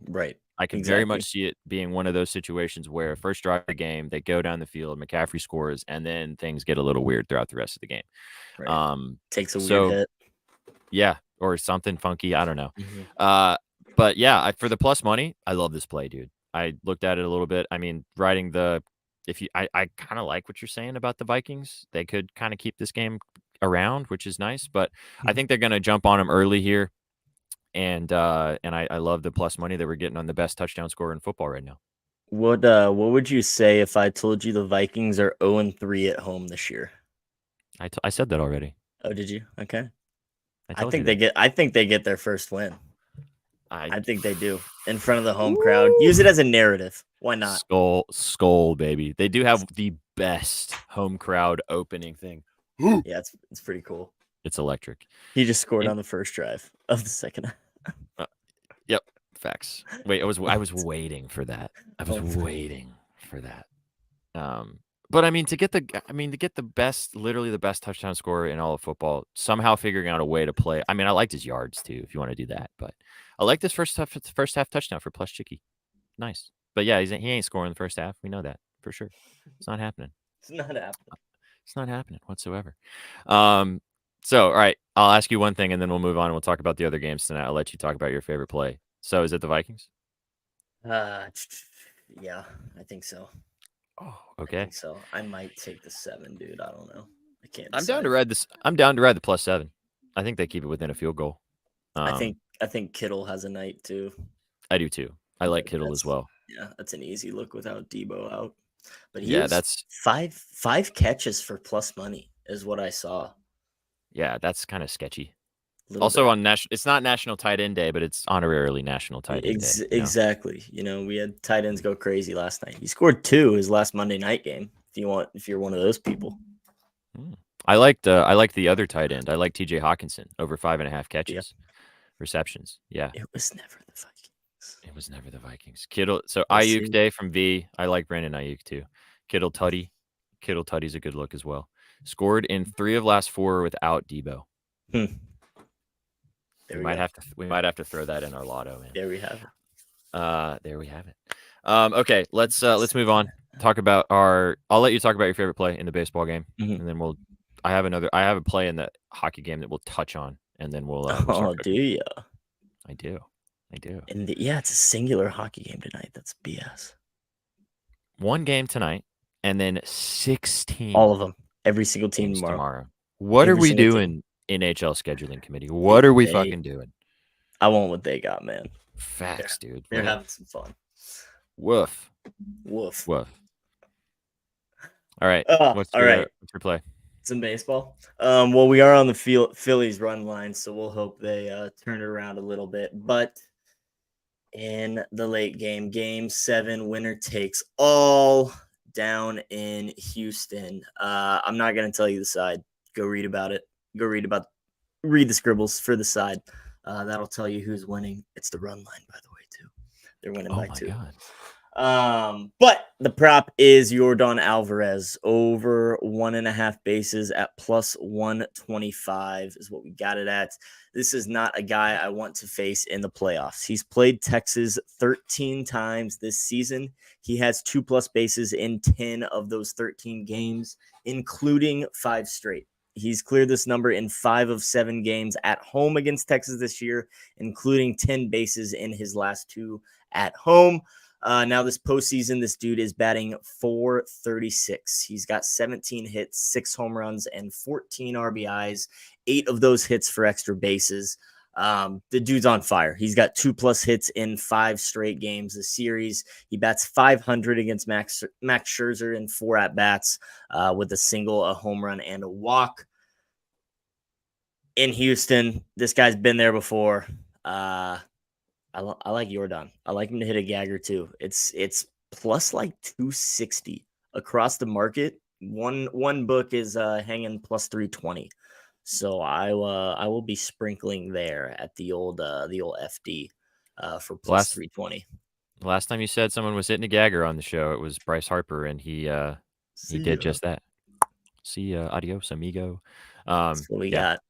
Speaker 5: Right.
Speaker 4: I can very much see it being one of those situations where first drive of the game, they go down the field, McCaffrey scores, and then things get a little weird throughout the rest of the game.
Speaker 5: Right. Takes a weird hit.
Speaker 4: Yeah, or something funky. I don't know. But yeah, for the plus money, I love this play, dude. I looked at it a little bit. I mean, I kind of like what you're saying about the Vikings. They could kind of keep this game around, which is nice, but I think they're going to jump on them early here. And I love the plus money that we're getting on the best touchdown scorer in football right now.
Speaker 5: What would you say if I told you the Vikings are 0-3 at home this year?
Speaker 4: I said that already.
Speaker 5: Oh, did you? Okay.
Speaker 4: I think
Speaker 5: they get their first win. I think they do in front of the home crowd. Use it as a narrative. Why not?
Speaker 4: Skull, baby. They do have the best home crowd opening thing.
Speaker 5: Yeah, it's pretty cool.
Speaker 4: It's electric.
Speaker 5: He just scored on the first drive of the second.
Speaker 4: Yep, facts. Wait, I was waiting for that. Waiting for that. But I mean, to get the best, literally the best touchdown scorer in all of football, somehow figuring out a way to play. I mean, I liked his yards too, if you want to do that. But I like this first half touchdown for plus Chicky. Nice. But yeah, he ain't scoring the first half. We know that for sure. It's not happening.
Speaker 5: It's not happening.
Speaker 4: It's not happening whatsoever. So, all right, I'll ask you one thing, and then we'll move on, and we'll talk about the other games tonight. I'll let you talk about your favorite play. So, is it the Vikings?
Speaker 5: Yeah, I think so.
Speaker 4: Oh, okay.
Speaker 5: I think so. I might take the 7, dude. I don't know. I can't.
Speaker 4: I'm down to ride this. I'm down to ride the plus 7. I think they keep it within a field goal.
Speaker 5: I think Kittle has a night too.
Speaker 4: I do too. I like Kittle as well.
Speaker 5: Yeah, that's an easy look without Debo out. But
Speaker 4: that's
Speaker 5: 5 catches for plus money is what I saw.
Speaker 4: Yeah, that's kind of sketchy. Also on it's not National Tight End Day, but it's honorarily National Tight End Day.
Speaker 5: Exactly. You know, we had tight ends go crazy last night. He scored 2 his last Monday night game. If you're one of those people.
Speaker 4: I liked the other tight end. I like TJ Hawkinson over 5.5 catches, receptions. Yeah.
Speaker 5: It was never the Vikings.
Speaker 4: Kittle. So Ayuk Day from V. I like Brandon Ayuk too. Kittle Tutty's a good look as well. Scored in 3 of last 4 without Debo. We might have to throw that in our lotto, man.
Speaker 5: There we have it.
Speaker 4: Okay, let's move on. Talk about I'll let you talk about your favorite play in the baseball game, and then I have a play in the hockey game that we'll touch on, and then we'll
Speaker 5: do you?
Speaker 4: I do.
Speaker 5: It's a singular hockey game tonight. That's BS.
Speaker 4: One game tonight, and then 16.
Speaker 5: All of them. Every single team tomorrow.
Speaker 4: What are we doing, NHL scheduling committee? What are we fucking doing?
Speaker 5: I want what they got, man.
Speaker 4: Facts, dude.
Speaker 5: They're having some fun.
Speaker 4: Woof. All right. What's your play?
Speaker 5: Some baseball. Well, we are on the Phillies run line, so we'll hope they turn it around a little bit. But in the late game, Game 7, winner takes all down in Houston. I'm not going to tell you the side. Go read about it. Read the scribbles for the side. That'll tell you who's winning. It's the run line, by the way, too. They're winning by 2.
Speaker 4: God.
Speaker 5: But the prop is Yordan Alvarez over 1.5 bases at plus 125 is what we got it at. This is not a guy I want to face in the playoffs. He's played Texas 13 times this season. He has 2+ bases in 10 of those 13 games, including 5 straight. He's cleared this number in 5 of 7 games at home against Texas this year, including 10 bases in his last 2 at home. Now this postseason, this dude is batting .436. He's got 17 hits, 6 home runs, and 14 RBIs. 8 of those hits for extra bases. The dude's on fire. He's got 2+ hits in 5 straight games this series. He bats .500 against Max Scherzer in 4 at-bats with a single, a home run, and a walk. In Houston, this guy's been there before. I like Yordan. I like him to hit a gagger too. It's plus like 260 across the market. One book is hanging plus 320. So I will be sprinkling there at the old FD for plus 320.
Speaker 4: Last time you said someone was hitting a gagger on the show, it was Bryce Harper, and he did just that. See ya, adios, amigo.
Speaker 5: That's what we got.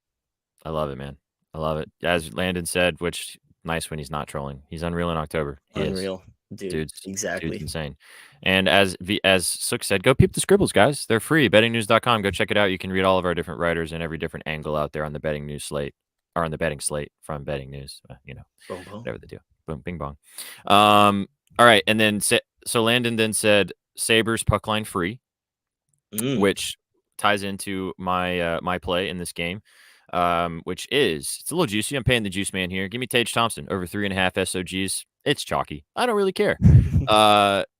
Speaker 4: I love it, man. I love it. As Landon said, which nice when he's not trolling. He's unreal in October.
Speaker 5: Unreal, dude. Exactly.
Speaker 4: Dude's insane. And as Sook said, go peep the scribbles, guys. They're free. Bettingnews.com. Go check it out. You can read all of our different writers and every different angle out there on the betting news slate or on the betting slate from Betting News. Whatever they do. Boom, bing, bong. All right, and then so Landon then said Sabres puck line free, which ties into my play in this game. Which is it's a little juicy. I'm paying the juice man here. Give me Tage Thompson over 3.5 SOGs. It's chalky. I don't really care.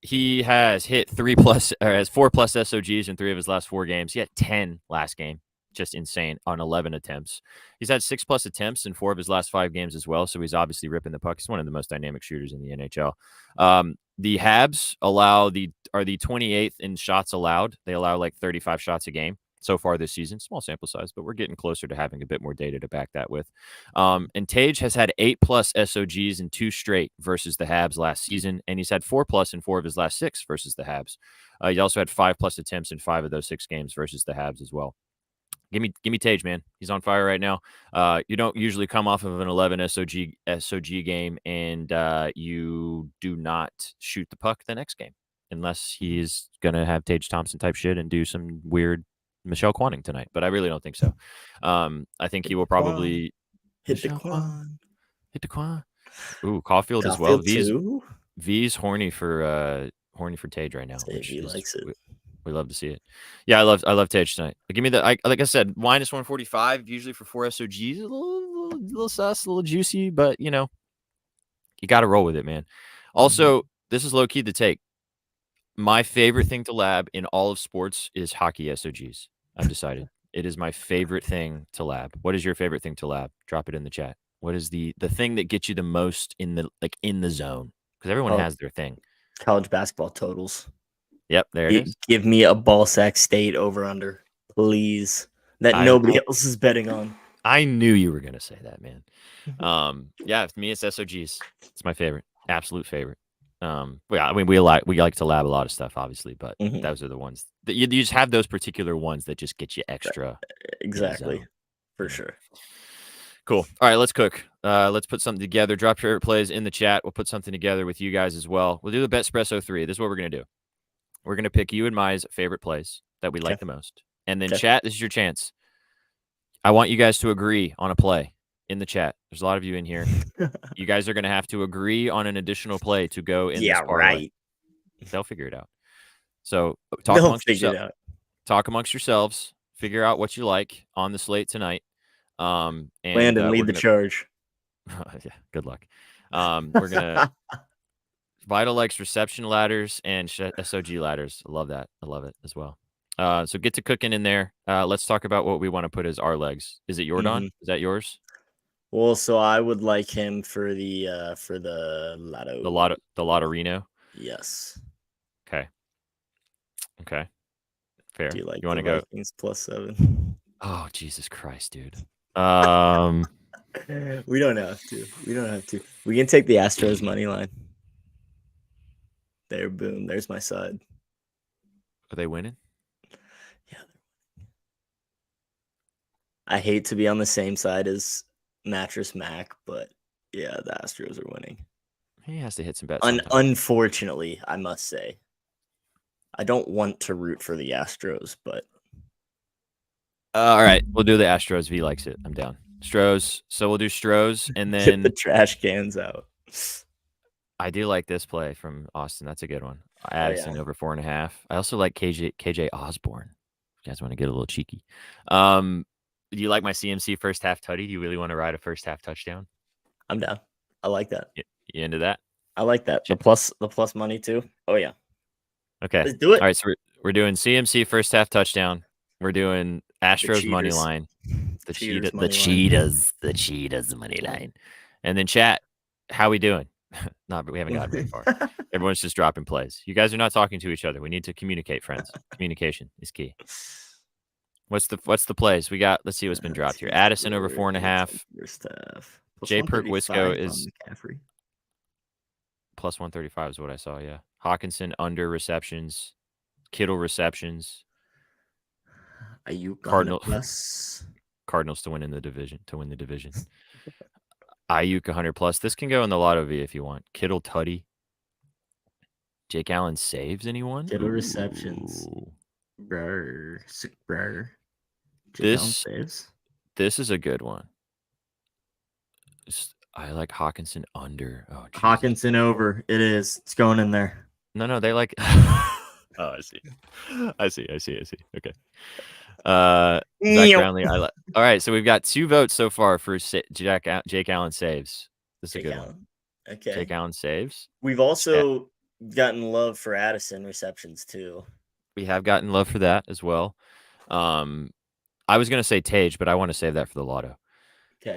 Speaker 4: He has hit 3+ or has 4+ SOGs in 3 of his last 4 games. He had 10 last game. Just insane on 11 attempts. He's had 6+ attempts in 4 of his last 5 games as well. So he's obviously ripping the puck. He's one of the most dynamic shooters in the NHL. The Habs are the 28th in shots allowed. They allow like 35 shots a game so far this season. Small sample size, but we're getting closer to having a bit more data to back that with. And Tage has had 8+ SOGs in 2 straight versus the Habs last season, and he's had 4+ in 4 of his last 6 versus the Habs. He also had 5+ attempts in 5 of those 6 games versus the Habs as well. Give me Tage, man. He's on fire right now. You don't usually come off of an 11 SOG game and you do not shoot the puck the next game unless he's going to have Tage Thompson type shit and do some weird Michelle Quanning tonight, but I really don't think so. I think he will probably
Speaker 5: hit the Quan.
Speaker 4: Ooh, Caulfield as well. V's horny for Tage right now.
Speaker 5: He likes it.
Speaker 4: We love to see it. Yeah, I love Tage tonight. Give me like I said, minus 145 usually for 4 SOGs. A little sus, a little juicy, but you got to roll with it, man. Also, this is low key to take. My favorite thing to lab in all of sports is hockey SOGs. I've decided it is my favorite thing to lab. What is your favorite thing to lab? Drop it in the chat. What is the thing that gets you the most in the zone? Because everyone has their thing.
Speaker 5: College basketball totals.
Speaker 4: Yep, there it is.
Speaker 5: Give me a ball sack state over under, please. That nobody else is betting on.
Speaker 4: I knew you were gonna say that, man. Yeah, for me it's SOGs. It's my favorite, absolute favorite. I mean, we like to lab a lot of stuff, obviously, but those are the ones that you just have those particular ones that just get you extra.
Speaker 5: Exactly, for sure.
Speaker 4: Cool. All right, let's cook. Let's put something together. Drop your favorite plays in the chat. We'll put something together with you guys as well. We'll do the Betspresso 3. This is what we're gonna do. We're gonna pick you and Mai's favorite plays that we like the most, and then chat. This is your chance. I want you guys to agree on a play. In the chat, there's a lot of you in here. You guys are going to have to agree on an additional play to go in.
Speaker 5: Yeah,
Speaker 4: this parlay.
Speaker 5: right.
Speaker 4: They'll figure it out. So talk amongst yourselves. Figure out what you like on the slate tonight. And
Speaker 5: Landon, lead the charge.
Speaker 4: Yeah, good luck. We're gonna Vital reception ladders and SOG ladders. I love that. I love it as well. So get to cooking in there. Let's talk about what we want to put as our legs. Is it Yordan? Is that yours?
Speaker 5: Well, so I would like him for the Lotto.
Speaker 4: The Lotterino.
Speaker 5: Yes.
Speaker 4: Okay. Fair.
Speaker 5: Do you like
Speaker 4: want to go
Speaker 5: +7?
Speaker 4: Oh, Jesus Christ, dude.
Speaker 5: We don't have to. We can take the Astros money line. There, boom. There's my side.
Speaker 4: Are they winning?
Speaker 5: Yeah. I hate to be on the same side as Mattress Mac, but yeah, the Astros are winning.
Speaker 4: He has to hit some bets. sometime.
Speaker 5: Unfortunately, I must say. I don't want to root for the Astros, but
Speaker 4: All right, we'll do the Astros. If he likes it, I'm down. Stros. So we'll do Stros, and
Speaker 5: get
Speaker 4: then
Speaker 5: the trash cans out.
Speaker 4: I do like this play from Austin. That's a good one.
Speaker 5: Oh,
Speaker 4: Addison
Speaker 5: yeah.
Speaker 4: over 4.5. I also like KJ Osborne. If you guys want to get a little cheeky. Do you like my CMC first half tutty? Do you really want to ride a first half touchdown?
Speaker 5: I'm down. I like that.
Speaker 4: You into that?
Speaker 5: I like that. The plus money too. Oh yeah.
Speaker 4: Okay.
Speaker 5: Let's do it.
Speaker 4: All right, so we're doing CMC first half touchdown. We're doing Astros money
Speaker 5: cheaters.
Speaker 4: line. The
Speaker 5: Cheaters
Speaker 4: cheetahs money line. And then chat, how we doing? No, but we haven't gotten very far. Everyone's just dropping plays. You guys are not talking to each other. We need to communicate, friends. Communication is key. What's the plays? We got, let's see what's been dropped here. Addison over 4.5.
Speaker 5: First half.
Speaker 4: J. Perk Wisco
Speaker 5: +135
Speaker 4: is
Speaker 5: on McCaffrey.
Speaker 4: plus 135 is what I saw, yeah. Hawkinson under receptions. Kittle receptions.
Speaker 5: Ayuk
Speaker 4: Cardinal-
Speaker 5: plus.
Speaker 4: Cardinals to win the division. Ayuk 100 plus. This can go in the lotto V if you want. Kittle tutty. Jake Allen saves anyone?
Speaker 5: Kittle receptions.
Speaker 4: Ooh.
Speaker 5: Brr. Sick brr.
Speaker 4: This is a good one. I like Hawkinson under. Oh, Jesus.
Speaker 5: Hawkinson over. It is. It's going in there.
Speaker 4: No, they like. Oh, I see. Okay. Zach Brownlee. All right, so we've got 2 votes so far for Jake Allen saves. This is a good one.
Speaker 5: Okay.
Speaker 4: Jake Allen saves.
Speaker 5: We've also gotten love for Addison receptions too.
Speaker 4: We have gotten love for that as well. I was gonna say Tage, but I want to save that for the lotto.
Speaker 5: Okay.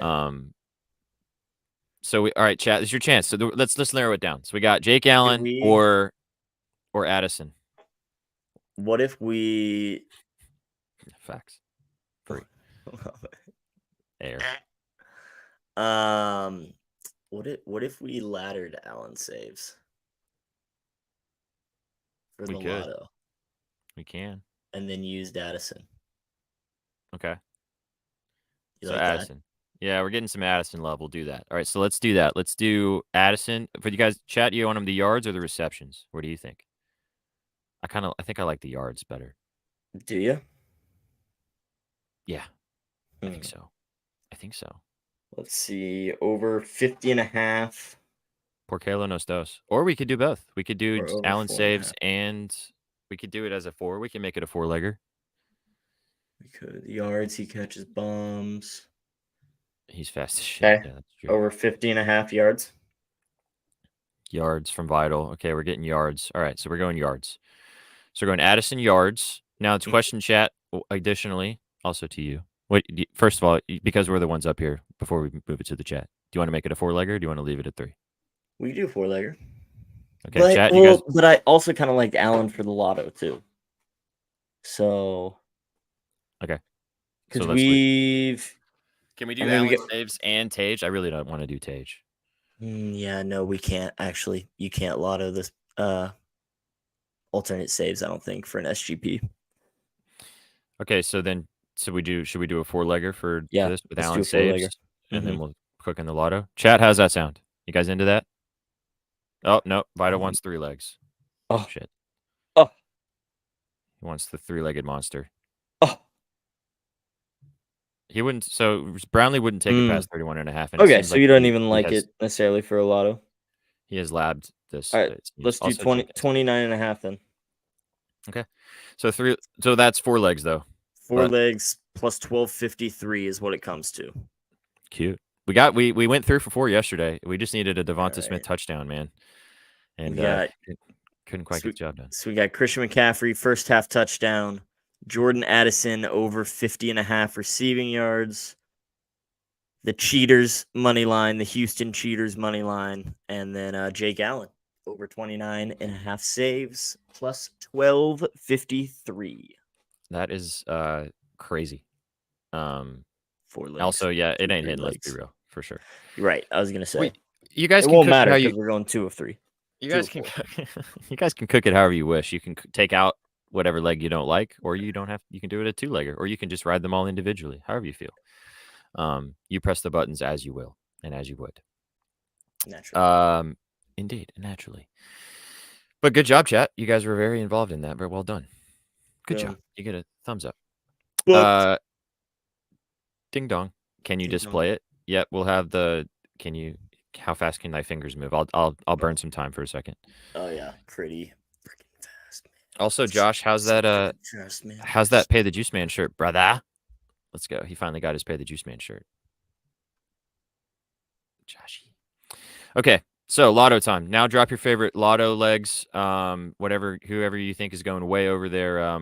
Speaker 4: So all right, chat. This is your chance. So let's narrow it down. So we got Jake Allen or Addison.
Speaker 5: What if we
Speaker 4: Facts. Free. Air.
Speaker 5: What if we laddered Allen saves for the lotto?
Speaker 4: We can.
Speaker 5: And then used Addison.
Speaker 4: Okay.
Speaker 5: You
Speaker 4: So
Speaker 5: like
Speaker 4: Addison. Yeah, we're getting some Addison love. We'll do that. All right, so let's do that. Let's do Addison. For you guys, chat, you want him the yards or the receptions? What do you think? I think I like the yards better.
Speaker 5: Do you?
Speaker 4: Yeah. I think so.
Speaker 5: Let's see. Over 50.5.
Speaker 4: Por Kalo nos dos. Or we could do both. We could do
Speaker 5: Or over
Speaker 4: Allen
Speaker 5: 4.5.
Speaker 4: saves and we could do it as a 4. We can make it a 4-legger.
Speaker 5: We could. Yards, he catches bombs.
Speaker 4: He's fast as shit.
Speaker 5: Okay.
Speaker 4: Yeah, that's true.
Speaker 5: Over 50.5 yards.
Speaker 4: Yards from Vital. Okay, we're getting yards. All right, so we're going yards. So we're going Addison yards. Now it's question chat. Additionally, also to you. First of all, because we're the ones up here, before we move it to the chat, do you want to make it a 4-legger or do you want to leave it at 3?
Speaker 5: We can do 4-legger.
Speaker 4: Okay,
Speaker 5: But,
Speaker 4: chat.
Speaker 5: but I also kind of like Allen for the lotto too. So.
Speaker 4: Okay.
Speaker 5: Because
Speaker 4: Can we do
Speaker 5: and then
Speaker 4: Allen saves and Tage? I really don't want to do Tage.
Speaker 5: Yeah, no, we can't actually. You can't lotto this alternate saves, I don't think, for an SGP.
Speaker 4: Okay, so should we do a 4-legger for this with
Speaker 5: let's
Speaker 4: Allen
Speaker 5: do a
Speaker 4: saves?
Speaker 5: 4-legger.
Speaker 4: And then we'll cook in the lotto. Chat, how's that sound? You guys into that? Oh, no. Vita wants 3 legs.
Speaker 5: Oh.
Speaker 4: Shit.
Speaker 5: Oh.
Speaker 4: He wants the 3-legged monster.
Speaker 5: Oh.
Speaker 4: He wouldn't. So Brownlee wouldn't take it past 31.5. And
Speaker 5: Okay, so you don't even like it necessarily for a lotto.
Speaker 4: He has labbed this.
Speaker 5: All right, let's do 29.5 then.
Speaker 4: Okay. So that's 4 legs though.
Speaker 5: 4 legs plus 12.53 is what it comes to.
Speaker 4: Cute. We went through for 4 yesterday. We just needed a Devonta Smith touchdown, man. And couldn't quite get the job done.
Speaker 5: So we got Christian McCaffrey, first half touchdown. Jordan Addison over 50.5 receiving yards. The Cheaters money line, the Houston Cheaters money line, and then Jake Allen over 29.5 saves plus 12.53.
Speaker 4: That is crazy.
Speaker 5: 4 legs.
Speaker 4: Also, yeah, it ain't hitting.
Speaker 5: legs.
Speaker 4: Let's be real, for sure.
Speaker 5: You're right. I was gonna say
Speaker 4: you guys
Speaker 5: it
Speaker 4: can
Speaker 5: won't
Speaker 4: cook
Speaker 5: matter
Speaker 4: how
Speaker 5: because we're going 2 of 3.
Speaker 4: You
Speaker 5: Two
Speaker 4: guys
Speaker 5: of
Speaker 4: can
Speaker 5: four.
Speaker 4: you guys can cook it however you wish. You can take out whatever leg you don't like, or you don't have. You can do it a 2-legger, or you can just ride them all individually, however you feel. You press the buttons as you will and as you would.
Speaker 5: Naturally.
Speaker 4: Indeed, naturally. But good job, chat. You guys were very involved in that. Very well done. Good
Speaker 5: Boom.
Speaker 4: job. You get a thumbs up.
Speaker 5: Booked.
Speaker 4: Ding dong. Can you
Speaker 5: Ding dong.
Speaker 4: display it? Yep. We'll have the. Can you? How fast can thy fingers move? I'll burn some time for a second.
Speaker 5: Oh yeah, pretty freaking fast, man.
Speaker 4: Also, Josh, how's
Speaker 5: So
Speaker 4: that?
Speaker 5: freaking fast, man.
Speaker 4: How's that Pay the Juice Man shirt, brother? Let's go. He finally got his Pay the Juice Man shirt. Joshy. Okay, so lotto time. Now drop your favorite lotto legs. Whoever you think is going way over their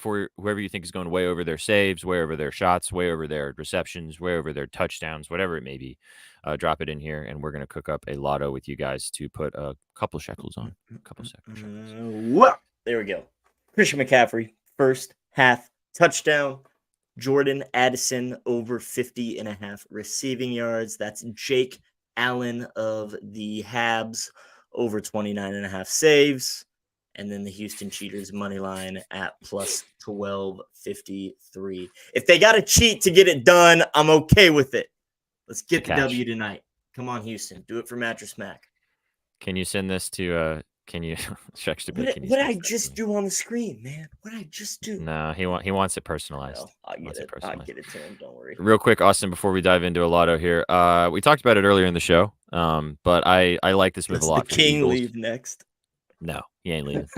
Speaker 4: whoever you think is going way over their saves, way over their shots, way over their receptions, way over their touchdowns, whatever it may be. Drop it in here, and we're gonna cook up a lotto with you guys to put a couple shekels on. A couple shekels.
Speaker 5: There we go. Christian McCaffrey, first half touchdown. Jordan Addison over 50.5 receiving yards. That's Jake Allen of the Habs over 29.5 saves. And then the Houston Cheaters money line at plus 1253. If they got to cheat to get it done, I'm okay with it. Let's get the W tonight. Come on, Houston. Do it for Mattress Mac.
Speaker 4: Can you send this to can you check to
Speaker 5: What did I just do on the screen, man? What did I just do?
Speaker 4: No, he wants it personalized.
Speaker 5: No, I get it. I get it to him. Don't worry.
Speaker 4: Real quick, Austin, before we dive into a lotto here, we talked about it earlier in the show. But I like this move a lot.
Speaker 5: The King leave next.
Speaker 4: No, he ain't leaving.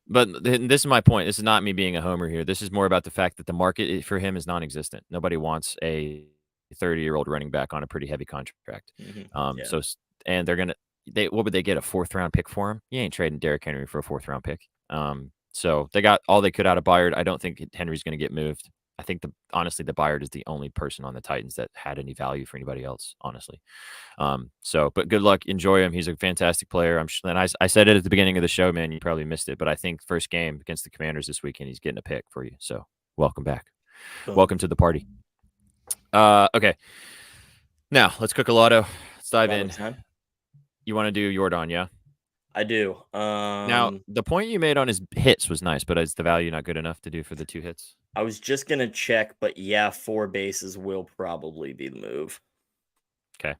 Speaker 4: But this is my point. This is not me being a homer here. This is more about the fact that the market for him is non-existent. Nobody wants a 30-year-old running back on a pretty heavy contract. So, and they're gonna. What would they get, a 4th-round pick for him? You ain't trading Derrick Henry for a 4th-round pick. So they got all they could out of Byard. I don't think Henry's going to get moved. I think honestly, the Byard is the only person on the Titans that had any value for anybody else, honestly. But good luck. Enjoy him. He's a fantastic player. And I said it at the beginning of the show, man. You probably missed it, but I think first game against the Commanders this weekend, he's getting a pick for you. So welcome back. Boom. Welcome to the party. Okay. Now let's cook a lotto. Let's dive in. Time. You want to do Jordan, yeah?
Speaker 5: I do.
Speaker 4: Now, the point you made on his hits was nice, but is the value not good enough to do for the 2 hits?
Speaker 5: I was just going to check, but yeah, 4 bases will probably be the move.
Speaker 4: Okay.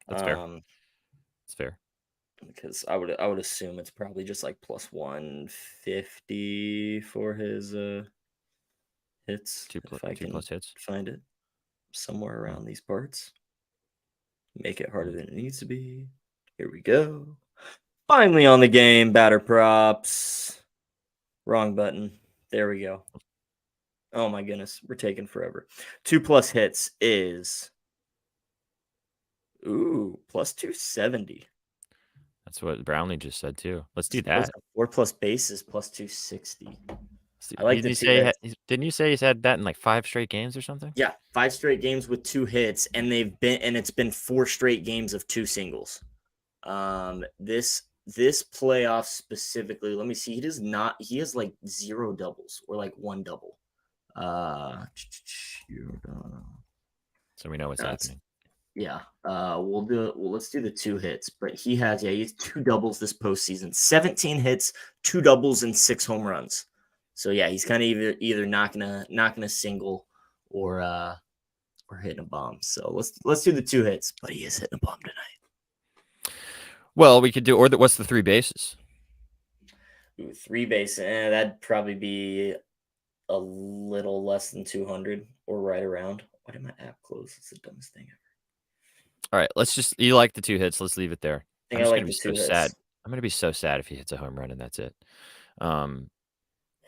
Speaker 4: That's fair. It's fair.
Speaker 5: Because I would assume it's probably just like plus 150 for his hits.
Speaker 4: 2 plus hits.
Speaker 5: Find it somewhere around these parts. Make it harder than it needs to be. Here we go. Finally on the game, batter props. Wrong button. There we go. Oh my goodness, we're taking forever. 2 plus hits is plus 270.
Speaker 4: That's what Brownlee just said too. Let's do that.
Speaker 5: 4 plus bases plus 260. I like
Speaker 4: didn't you say he's had that in like 5 straight games or something?
Speaker 5: Yeah, 5 straight games with 2 hits, and it's been 4 straight games of 2 singles. This playoff specifically, let me see. He has like 0 doubles or like 1 double.
Speaker 4: So we know what's happening.
Speaker 5: Yeah. Let's do the 2 hits. But he has 2 doubles this postseason. 17 hits, 2 doubles, and 6 home runs. So yeah, he's kind of either knocking a single or hitting a bomb. So let's do the 2 hits. But he is hitting a bomb tonight.
Speaker 4: Well, we could do, what's the 3 bases?
Speaker 5: 3 bases, that'd probably be a little less than 200 or right around. Why did my app close? It's the dumbest thing ever.
Speaker 4: All right, you like the 2 hits. Let's leave it there.
Speaker 5: I'm just gonna be so
Speaker 4: sad. I'm gonna be so sad if he hits a home run and that's it.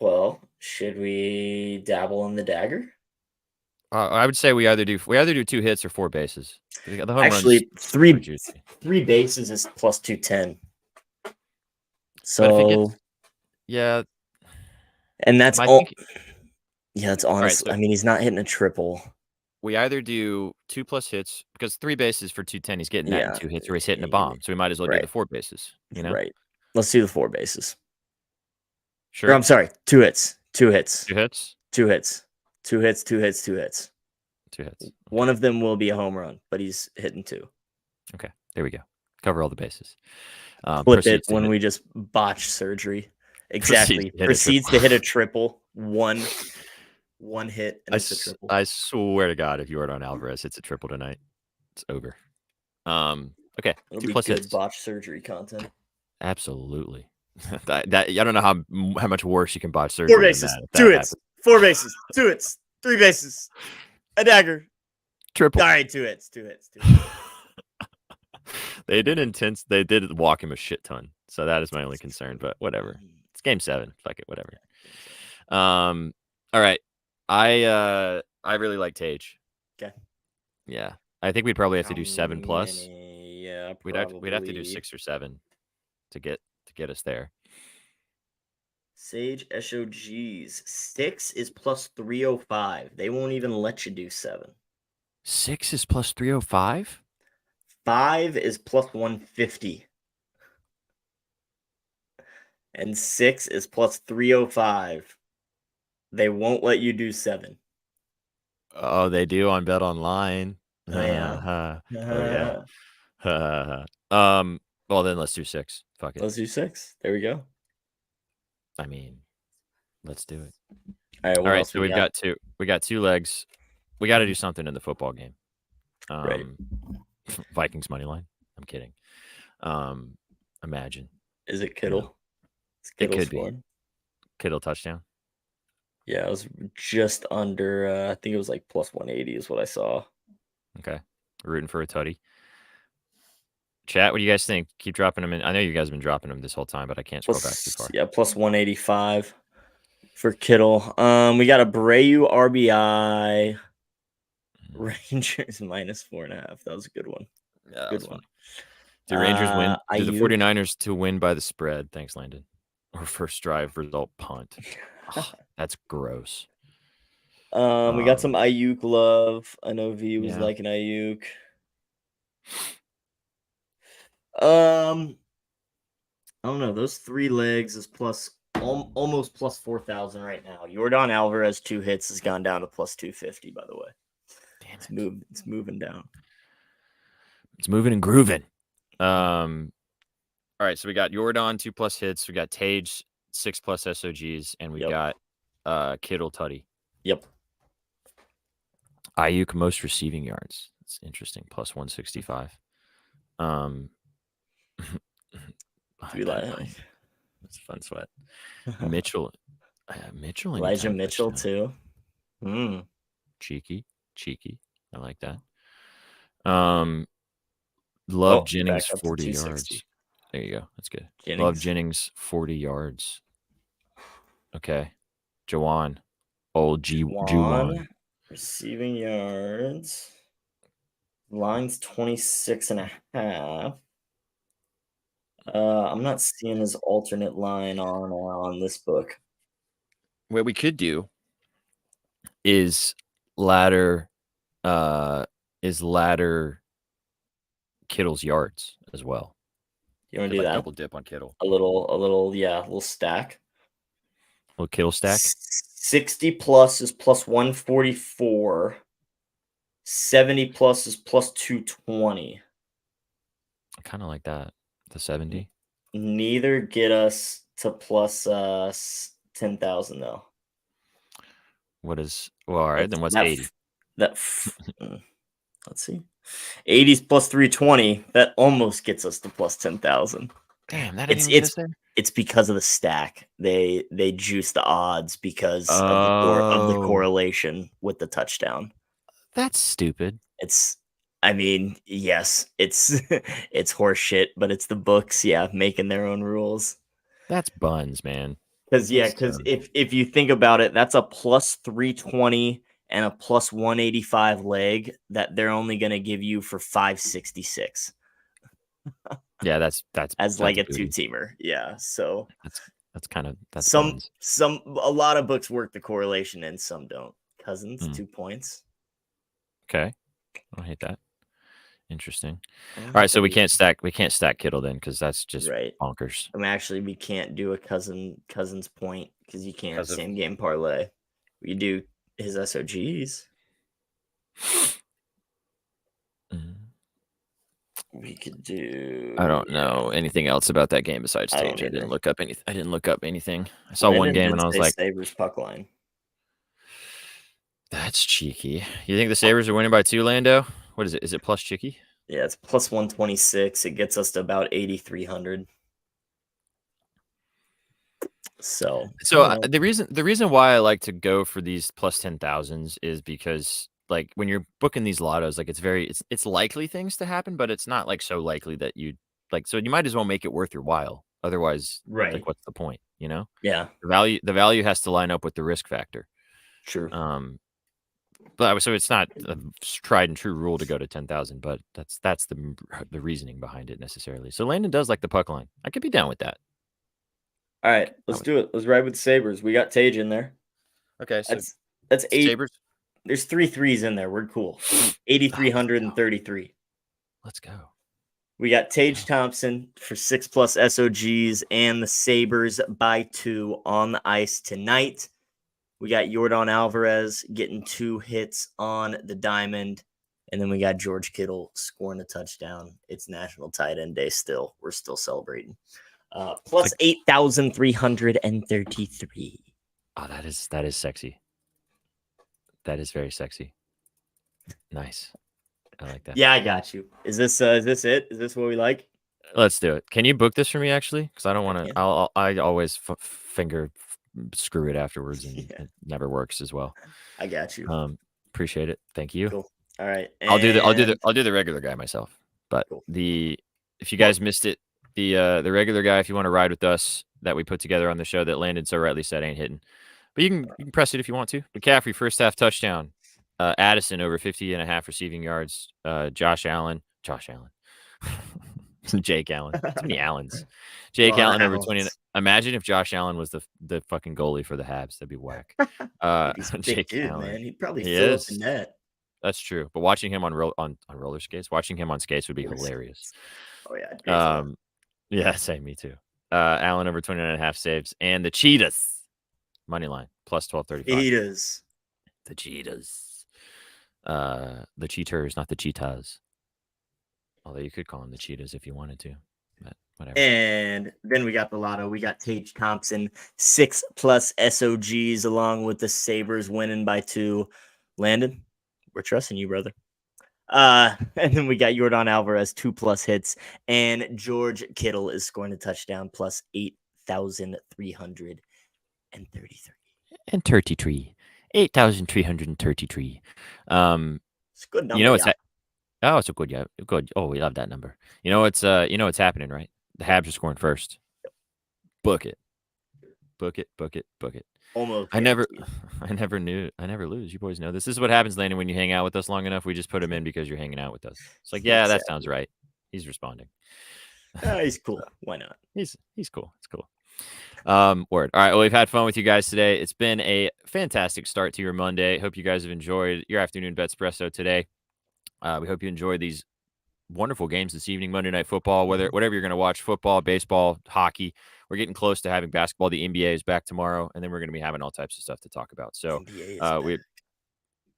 Speaker 5: Well, should we dabble in the dagger?
Speaker 4: I would say we either do 2 hits or 4 bases. The home
Speaker 5: actually, 3 bases is plus 210. So
Speaker 4: yeah,
Speaker 5: and that's all. Yeah, that's honest.
Speaker 4: Right, so
Speaker 5: I mean, he's not hitting a triple.
Speaker 4: We either do 2 plus hits because 3 bases for 210. He's getting that in 2 hits, or he's hitting a bomb. So we might as well do the 4 bases. You know,
Speaker 5: right? Let's do the 4 bases.
Speaker 4: Sure.
Speaker 5: Or, I'm sorry, 2 hits. 2 hits.
Speaker 4: 2 hits.
Speaker 5: 2 hits. 2 hits. 2 hits. 2 hits.
Speaker 4: 2 hits.
Speaker 5: One of them will be a home run, but he's hitting 2.
Speaker 4: Okay, there we go. Cover all the bases.
Speaker 5: Flip it
Speaker 4: Proceeds to
Speaker 5: when
Speaker 4: hit-
Speaker 5: we just botch surgery. Exactly.
Speaker 4: to hit a
Speaker 5: Proceeds to
Speaker 4: triple.
Speaker 5: hit a triple. One hit and it's a triple.
Speaker 4: I swear to God, if Jordan Alvarez hits a triple tonight, it's over. Okay,
Speaker 5: It'll
Speaker 4: 2
Speaker 5: be
Speaker 4: plus
Speaker 5: good
Speaker 4: hits.
Speaker 5: botch surgery content.
Speaker 4: Absolutely. that I don't know how much worse you can botch surgery.
Speaker 5: 4 bases,
Speaker 4: than that, if
Speaker 5: 2
Speaker 4: that
Speaker 5: hits,
Speaker 4: happens.
Speaker 5: 4 bases, 2 hits, 3 bases, a dagger.
Speaker 4: Triple.
Speaker 5: All right, 2 hits, 2 hits, 2 hits.
Speaker 4: They did walk him a shit ton. So that is my only concern, but whatever. It's game 7. Fuck it, whatever. All right. I really like Tage.
Speaker 5: Okay.
Speaker 4: Yeah. I think we'd probably have to do 7 plus.
Speaker 5: Yeah,
Speaker 4: We'd have to do
Speaker 5: probably.
Speaker 4: 6 or 7 to get us there.
Speaker 5: Sage SOGs. 6 is plus 305. They won't even let you do 7.
Speaker 4: 6 is plus 305?
Speaker 5: 5 is plus 150. And 6 is plus 305. They won't let you do 7.
Speaker 4: Oh, they do on Bet Online.
Speaker 5: Oh, yeah.
Speaker 4: Oh yeah. Well then let's do 6. Fuck it.
Speaker 5: Let's do 6. There we go.
Speaker 4: I mean, let's do it.
Speaker 5: All right.
Speaker 4: All right, so we got 2 legs. We got to do something in the football game.
Speaker 5: Right.
Speaker 4: Vikings money line. I'm kidding. Imagine.
Speaker 5: Is it Kittle?
Speaker 4: It could
Speaker 5: scoring?
Speaker 4: be. Kittle touchdown.
Speaker 5: Yeah, it was just under. I think it was like plus 180 is what I saw.
Speaker 4: Okay. Rooting for a tutty. Chat, what do you guys think? Keep dropping them in. I know you guys have been dropping them this whole time, but I can't scroll back too far.
Speaker 5: Yeah, plus 185 for Kittle. We got a Brayu RBI. Rangers minus 4.5. That was a good one.
Speaker 4: Yeah,
Speaker 5: good one.
Speaker 4: Do Rangers win? Do the
Speaker 5: Ayuk.
Speaker 4: 49ers to win by the spread? Thanks, Landon. Or first drive result punt. Ugh, that's gross.
Speaker 5: We got some Ayuk love. I know V was
Speaker 4: Yeah.
Speaker 5: liking Ayuk. I don't know. Those 3 legs is plus almost plus 4,000 right now. Jordan Alvarez 2 hits has gone down to plus 250. By the way,
Speaker 4: Damn it.
Speaker 5: it's moving down.
Speaker 4: It's moving and grooving. All right, so we got Jordan 2 plus hits. We got Tage 6 plus SOGs, and we got Kittle tutty.
Speaker 5: Yep.
Speaker 4: Ayuk most receiving yards. It's interesting. Plus 165. That's a fun sweat. Mitchell. Mitchell.
Speaker 5: Elijah
Speaker 4: anytime
Speaker 5: Mitchell
Speaker 4: touchdown.
Speaker 5: too.
Speaker 4: Cheeky. I like that. Love Jennings
Speaker 5: back up to
Speaker 4: 40
Speaker 5: 260.
Speaker 4: yards. There you go. That's good.
Speaker 5: Jennings.
Speaker 4: Love Jennings 40 yards. Okay. Jawan. Old Juwan.
Speaker 5: Receiving yards. Line's 26.5. I'm not seeing his alternate line on this book.
Speaker 4: What we could do is ladder Kittle's yards as well.
Speaker 5: You want to do
Speaker 4: Like
Speaker 5: that?
Speaker 4: double dip on Kittle.
Speaker 5: A little stack.
Speaker 4: A little Kittle stack.
Speaker 5: 60 plus is plus 144. 70 plus is plus 220.
Speaker 4: I kind of like that. The 70.
Speaker 5: Neither get us to plus 10,000 though.
Speaker 4: What is well? All right, then what's 80?
Speaker 5: Let's see. 80's plus 320. That almost gets us to plus 10,000.
Speaker 4: Damn, that ain't
Speaker 5: It's because of the stack. They juice the odds because of the correlation with the touchdown.
Speaker 4: That's stupid.
Speaker 5: I mean, yes, it's horse shit, but it's the books, making their own rules.
Speaker 4: That's buns, man.
Speaker 5: Because if you think about it, that's a plus 320 and a plus 185 leg that they're only going to give you for 566.
Speaker 4: Yeah, that's
Speaker 5: as like a
Speaker 4: booty.
Speaker 5: 2-teamer. Yeah, so
Speaker 4: that's kind of
Speaker 5: buns. A lot of books work the correlation and some don't. Cousins 2 points.
Speaker 4: Okay, I don't hate that. Interesting. All right, so we can't stack Kittle then because that's just bonkers.
Speaker 5: I mean, actually, we can't do a Cousins point because you can't same game parlay. We do his SOGs. We could do.
Speaker 4: I don't know anything else about that game besides
Speaker 5: I don't
Speaker 4: Tage. I didn't
Speaker 5: either.
Speaker 4: look up anything. I didn't look up anything. I saw one
Speaker 5: Landon
Speaker 4: game
Speaker 5: did
Speaker 4: and I was
Speaker 5: say
Speaker 4: like,
Speaker 5: Sabres puck line.
Speaker 4: that's cheeky. You think the Sabres are winning by 2, Lando? What is it? Is it plus cheeky?
Speaker 5: Yeah, it's plus 126. It gets us to about 8,300. So
Speaker 4: The reason why I like to go for these plus 10,000s is because like when you're booking these lottos, like it's likely things to happen, but it's not like so likely that you like. So you might as well make it worth your while. Otherwise,
Speaker 5: right.
Speaker 4: like what's the point? You know?
Speaker 5: Yeah.
Speaker 4: The value has to line up with the risk factor.
Speaker 5: True.
Speaker 4: But so it's not a tried and true rule to go to 10,000, but that's the reasoning behind it necessarily. So Landon does like the puck line. I could be down with that.
Speaker 5: All right, let's do it. Let's ride with the Sabres. We got Tage in there.
Speaker 4: Okay, so
Speaker 5: that's 8.
Speaker 4: Sabres.
Speaker 5: There's 3 threes in there. We're cool. 8,333.
Speaker 4: Let's go.
Speaker 5: We got Tage Thompson for 6+ SOGs and the Sabres by 2 on the ice tonight. We got Yordan Alvarez getting 2 hits on the diamond. And then we got George Kittle scoring a touchdown. It's National Tight End Day still. We're still celebrating. Plus 8,333.
Speaker 4: Oh, that is sexy. That is very sexy. Nice. I like that.
Speaker 5: Yeah, I got you. Is this it? Is this what we like?
Speaker 4: Let's do it. Can you book this for me actually? Because I don't want to. I always finger screw it afterwards, and it never works as well.
Speaker 5: I got you.
Speaker 4: Appreciate it. Thank you.
Speaker 5: Cool. All right.
Speaker 4: I'll do the regular guy myself. But
Speaker 5: cool.
Speaker 4: If you guys missed it, the regular guy, if you want to ride with us that we put together on the show that Landon so rightly said ain't hitting. But you can press it if you want to. McCaffrey, first half touchdown. Addison over 50.5 receiving yards. Josh Allen. Jake Allen. Too many Allens. Jake Allen over 20. Imagine if Josh Allen was the fucking goalie for the Habs. That'd be whack.
Speaker 5: He's a big dude, Allen, man. He'd probably fill up the net.
Speaker 4: That's true. But watching him on roller skates, watching him on skates would be hilarious.
Speaker 5: Oh yeah.
Speaker 4: Yeah, same. Me too. Allen over 29.5 saves, and the Cheetahs money line plus 1235. The Cheetahs. The Cheaters, not the Cheetahs. Although you could call them the Cheetahs if you wanted to, but whatever.
Speaker 5: And then we got the lotto. We got Tage Thompson, 6+ SOGs, along with the Sabres winning by 2. Landon, we're trusting you, brother. And then we got Yordan Alvarez, 2+ hits, and George Kittle is scoring a touchdown plus 8,333.
Speaker 4: And 33. 8,333.
Speaker 5: It's a good number.
Speaker 4: You know it's it's a good, yeah, good. Oh, we love that number. You know what's happening, right? The Habs are scoring first. Book it.
Speaker 5: Almost.
Speaker 4: I never lose. You boys know this. This is what happens, Landon, when you hang out with us long enough. We just put him in because you're hanging out with us. It's like, yeah, that sounds right. He's responding.
Speaker 5: He's cool. Why not?
Speaker 4: He's cool. It's cool. Word. All right. Well, we've had fun with you guys today. It's been a fantastic start to your Monday. Hope you guys have enjoyed your afternoon Betspresso today. We hope you enjoyed these wonderful games this evening, Monday Night Football, whatever you're going to watch, football, baseball, hockey. We're getting close to having basketball. The NBA is back tomorrow, and then we're going to be having all types of stuff to talk about. So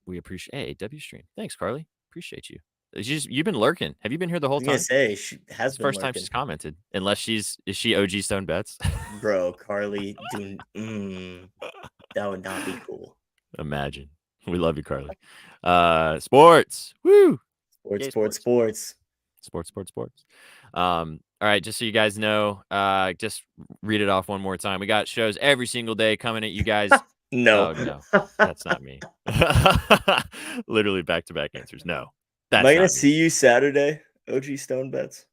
Speaker 4: we appreciate. Hey, W Stream. Thanks, Carly. Appreciate you. You've been lurking. Have you been here the whole time?
Speaker 5: I say she has.
Speaker 4: It's the first time she's commented. Unless is she OG Stone Bets?
Speaker 5: Bro, Carly, that would not be cool.
Speaker 4: Imagine. We love you, Carly. Sports. Woo.
Speaker 5: Sports.
Speaker 4: All right, just so you guys know, just read it off one more time. We got shows every single day coming at you guys.
Speaker 5: No.
Speaker 4: Oh, no, that's not me. Literally back-to-back answers. No.
Speaker 5: Am I gonna see you Saturday, OG Stone Bets?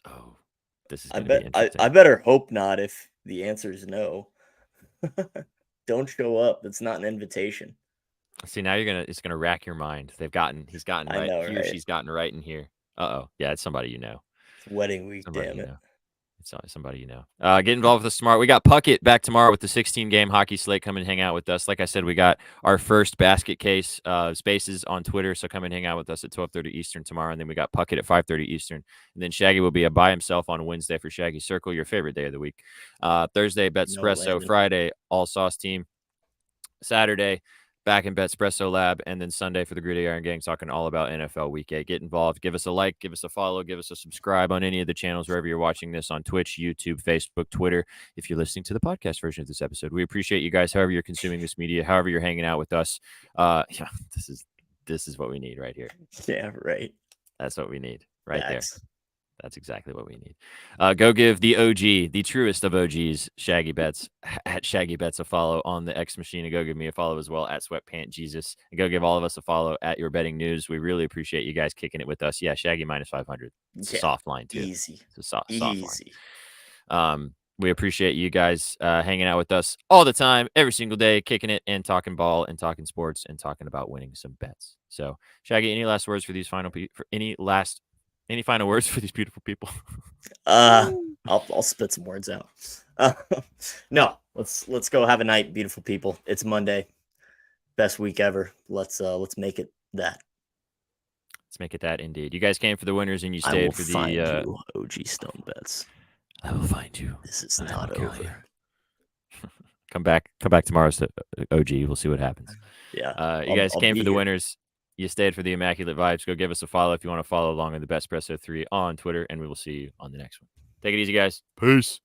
Speaker 4: Oh, this is.
Speaker 5: I better hope not. If the answer is no, don't show up. That's not an invitation.
Speaker 4: See, now it's gonna rack your mind. He's gotten right.
Speaker 5: Know,
Speaker 4: She's gotten right in here. Yeah, it's somebody you know.
Speaker 5: It's wedding week, damn it.
Speaker 4: It's somebody you know. Get involved with the smart. We got Puckett back tomorrow with the 16-game hockey slate. Come and hang out with us. Like I said, we got our first basket case spaces on Twitter, so come and hang out with us at 12:30 Eastern tomorrow. And then we got Puckett at 5:30 Eastern. And then Shaggy will be by himself on Wednesday for Shaggy Circle, your favorite day of the week. Thursday, Betspresso. Friday, All Sauce Team. Saturday, back in Betspresso Lab, and then Sunday for the Gridiron Gang, talking all about NFL Week 8. Get involved. Give us a like, give us a follow, give us a subscribe on any of the channels wherever you're watching this, on Twitch, YouTube, Facebook, Twitter. If you're listening to the podcast version of this episode, we appreciate you guys. However you're consuming this media, however you're hanging out with us, this is what we need right here.
Speaker 5: Yeah, right.
Speaker 4: That's what we need right
Speaker 5: Facts.
Speaker 4: there. That's exactly what we need. Go give the OG, the truest of OGs, Shaggy Bets, at Shaggy Bets, a follow on the X Machine, and go give me a follow as well at Sweatpant Jesus, and go give all of us a follow at Your Betting News. We really appreciate you guys kicking it with us. Yeah, Shaggy minus 500. It's a soft line too.
Speaker 5: Easy.
Speaker 4: It's a soft
Speaker 5: Easy.
Speaker 4: line. We appreciate you guys hanging out with us all the time, every single day, kicking it and talking ball and talking sports and talking about winning some bets. So, Shaggy, any last words for these any final words for these beautiful people?
Speaker 5: I'll spit some words out. No, let's go have a night, beautiful people. It's Monday, best week ever. Let's make it that.
Speaker 4: Let's make it that, indeed. You guys came for the winners, and you stayed for the
Speaker 5: you, OG Stone Bets.
Speaker 4: I will find you.
Speaker 5: This is not over.
Speaker 4: Come back tomorrow, OG. We'll see what happens.
Speaker 5: Yeah.
Speaker 4: You guys
Speaker 5: I'll
Speaker 4: came
Speaker 5: be
Speaker 4: for the
Speaker 5: here.
Speaker 4: winners. You stayed for the immaculate vibes. Go give us a follow if you want to follow along in the Betspresso 3 on Twitter, and we will see you on the next one. Take it easy, guys. Peace.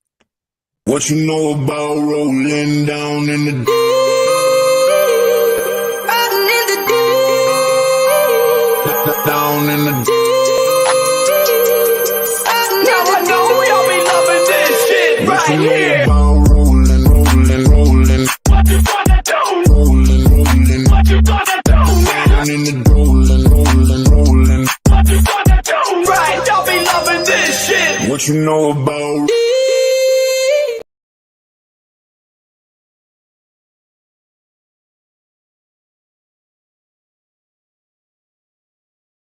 Speaker 2: What you know about rolling down in the down in the
Speaker 1: Now I know y'all be loving this shit
Speaker 2: what
Speaker 1: right
Speaker 2: you know
Speaker 1: here.
Speaker 2: about rolling.
Speaker 1: What you gonna do?
Speaker 2: Rolling.
Speaker 1: What you gonna do?
Speaker 2: Down in the rolling.
Speaker 1: What you gonna do? Right, y'all be loving this shit.
Speaker 2: What you know about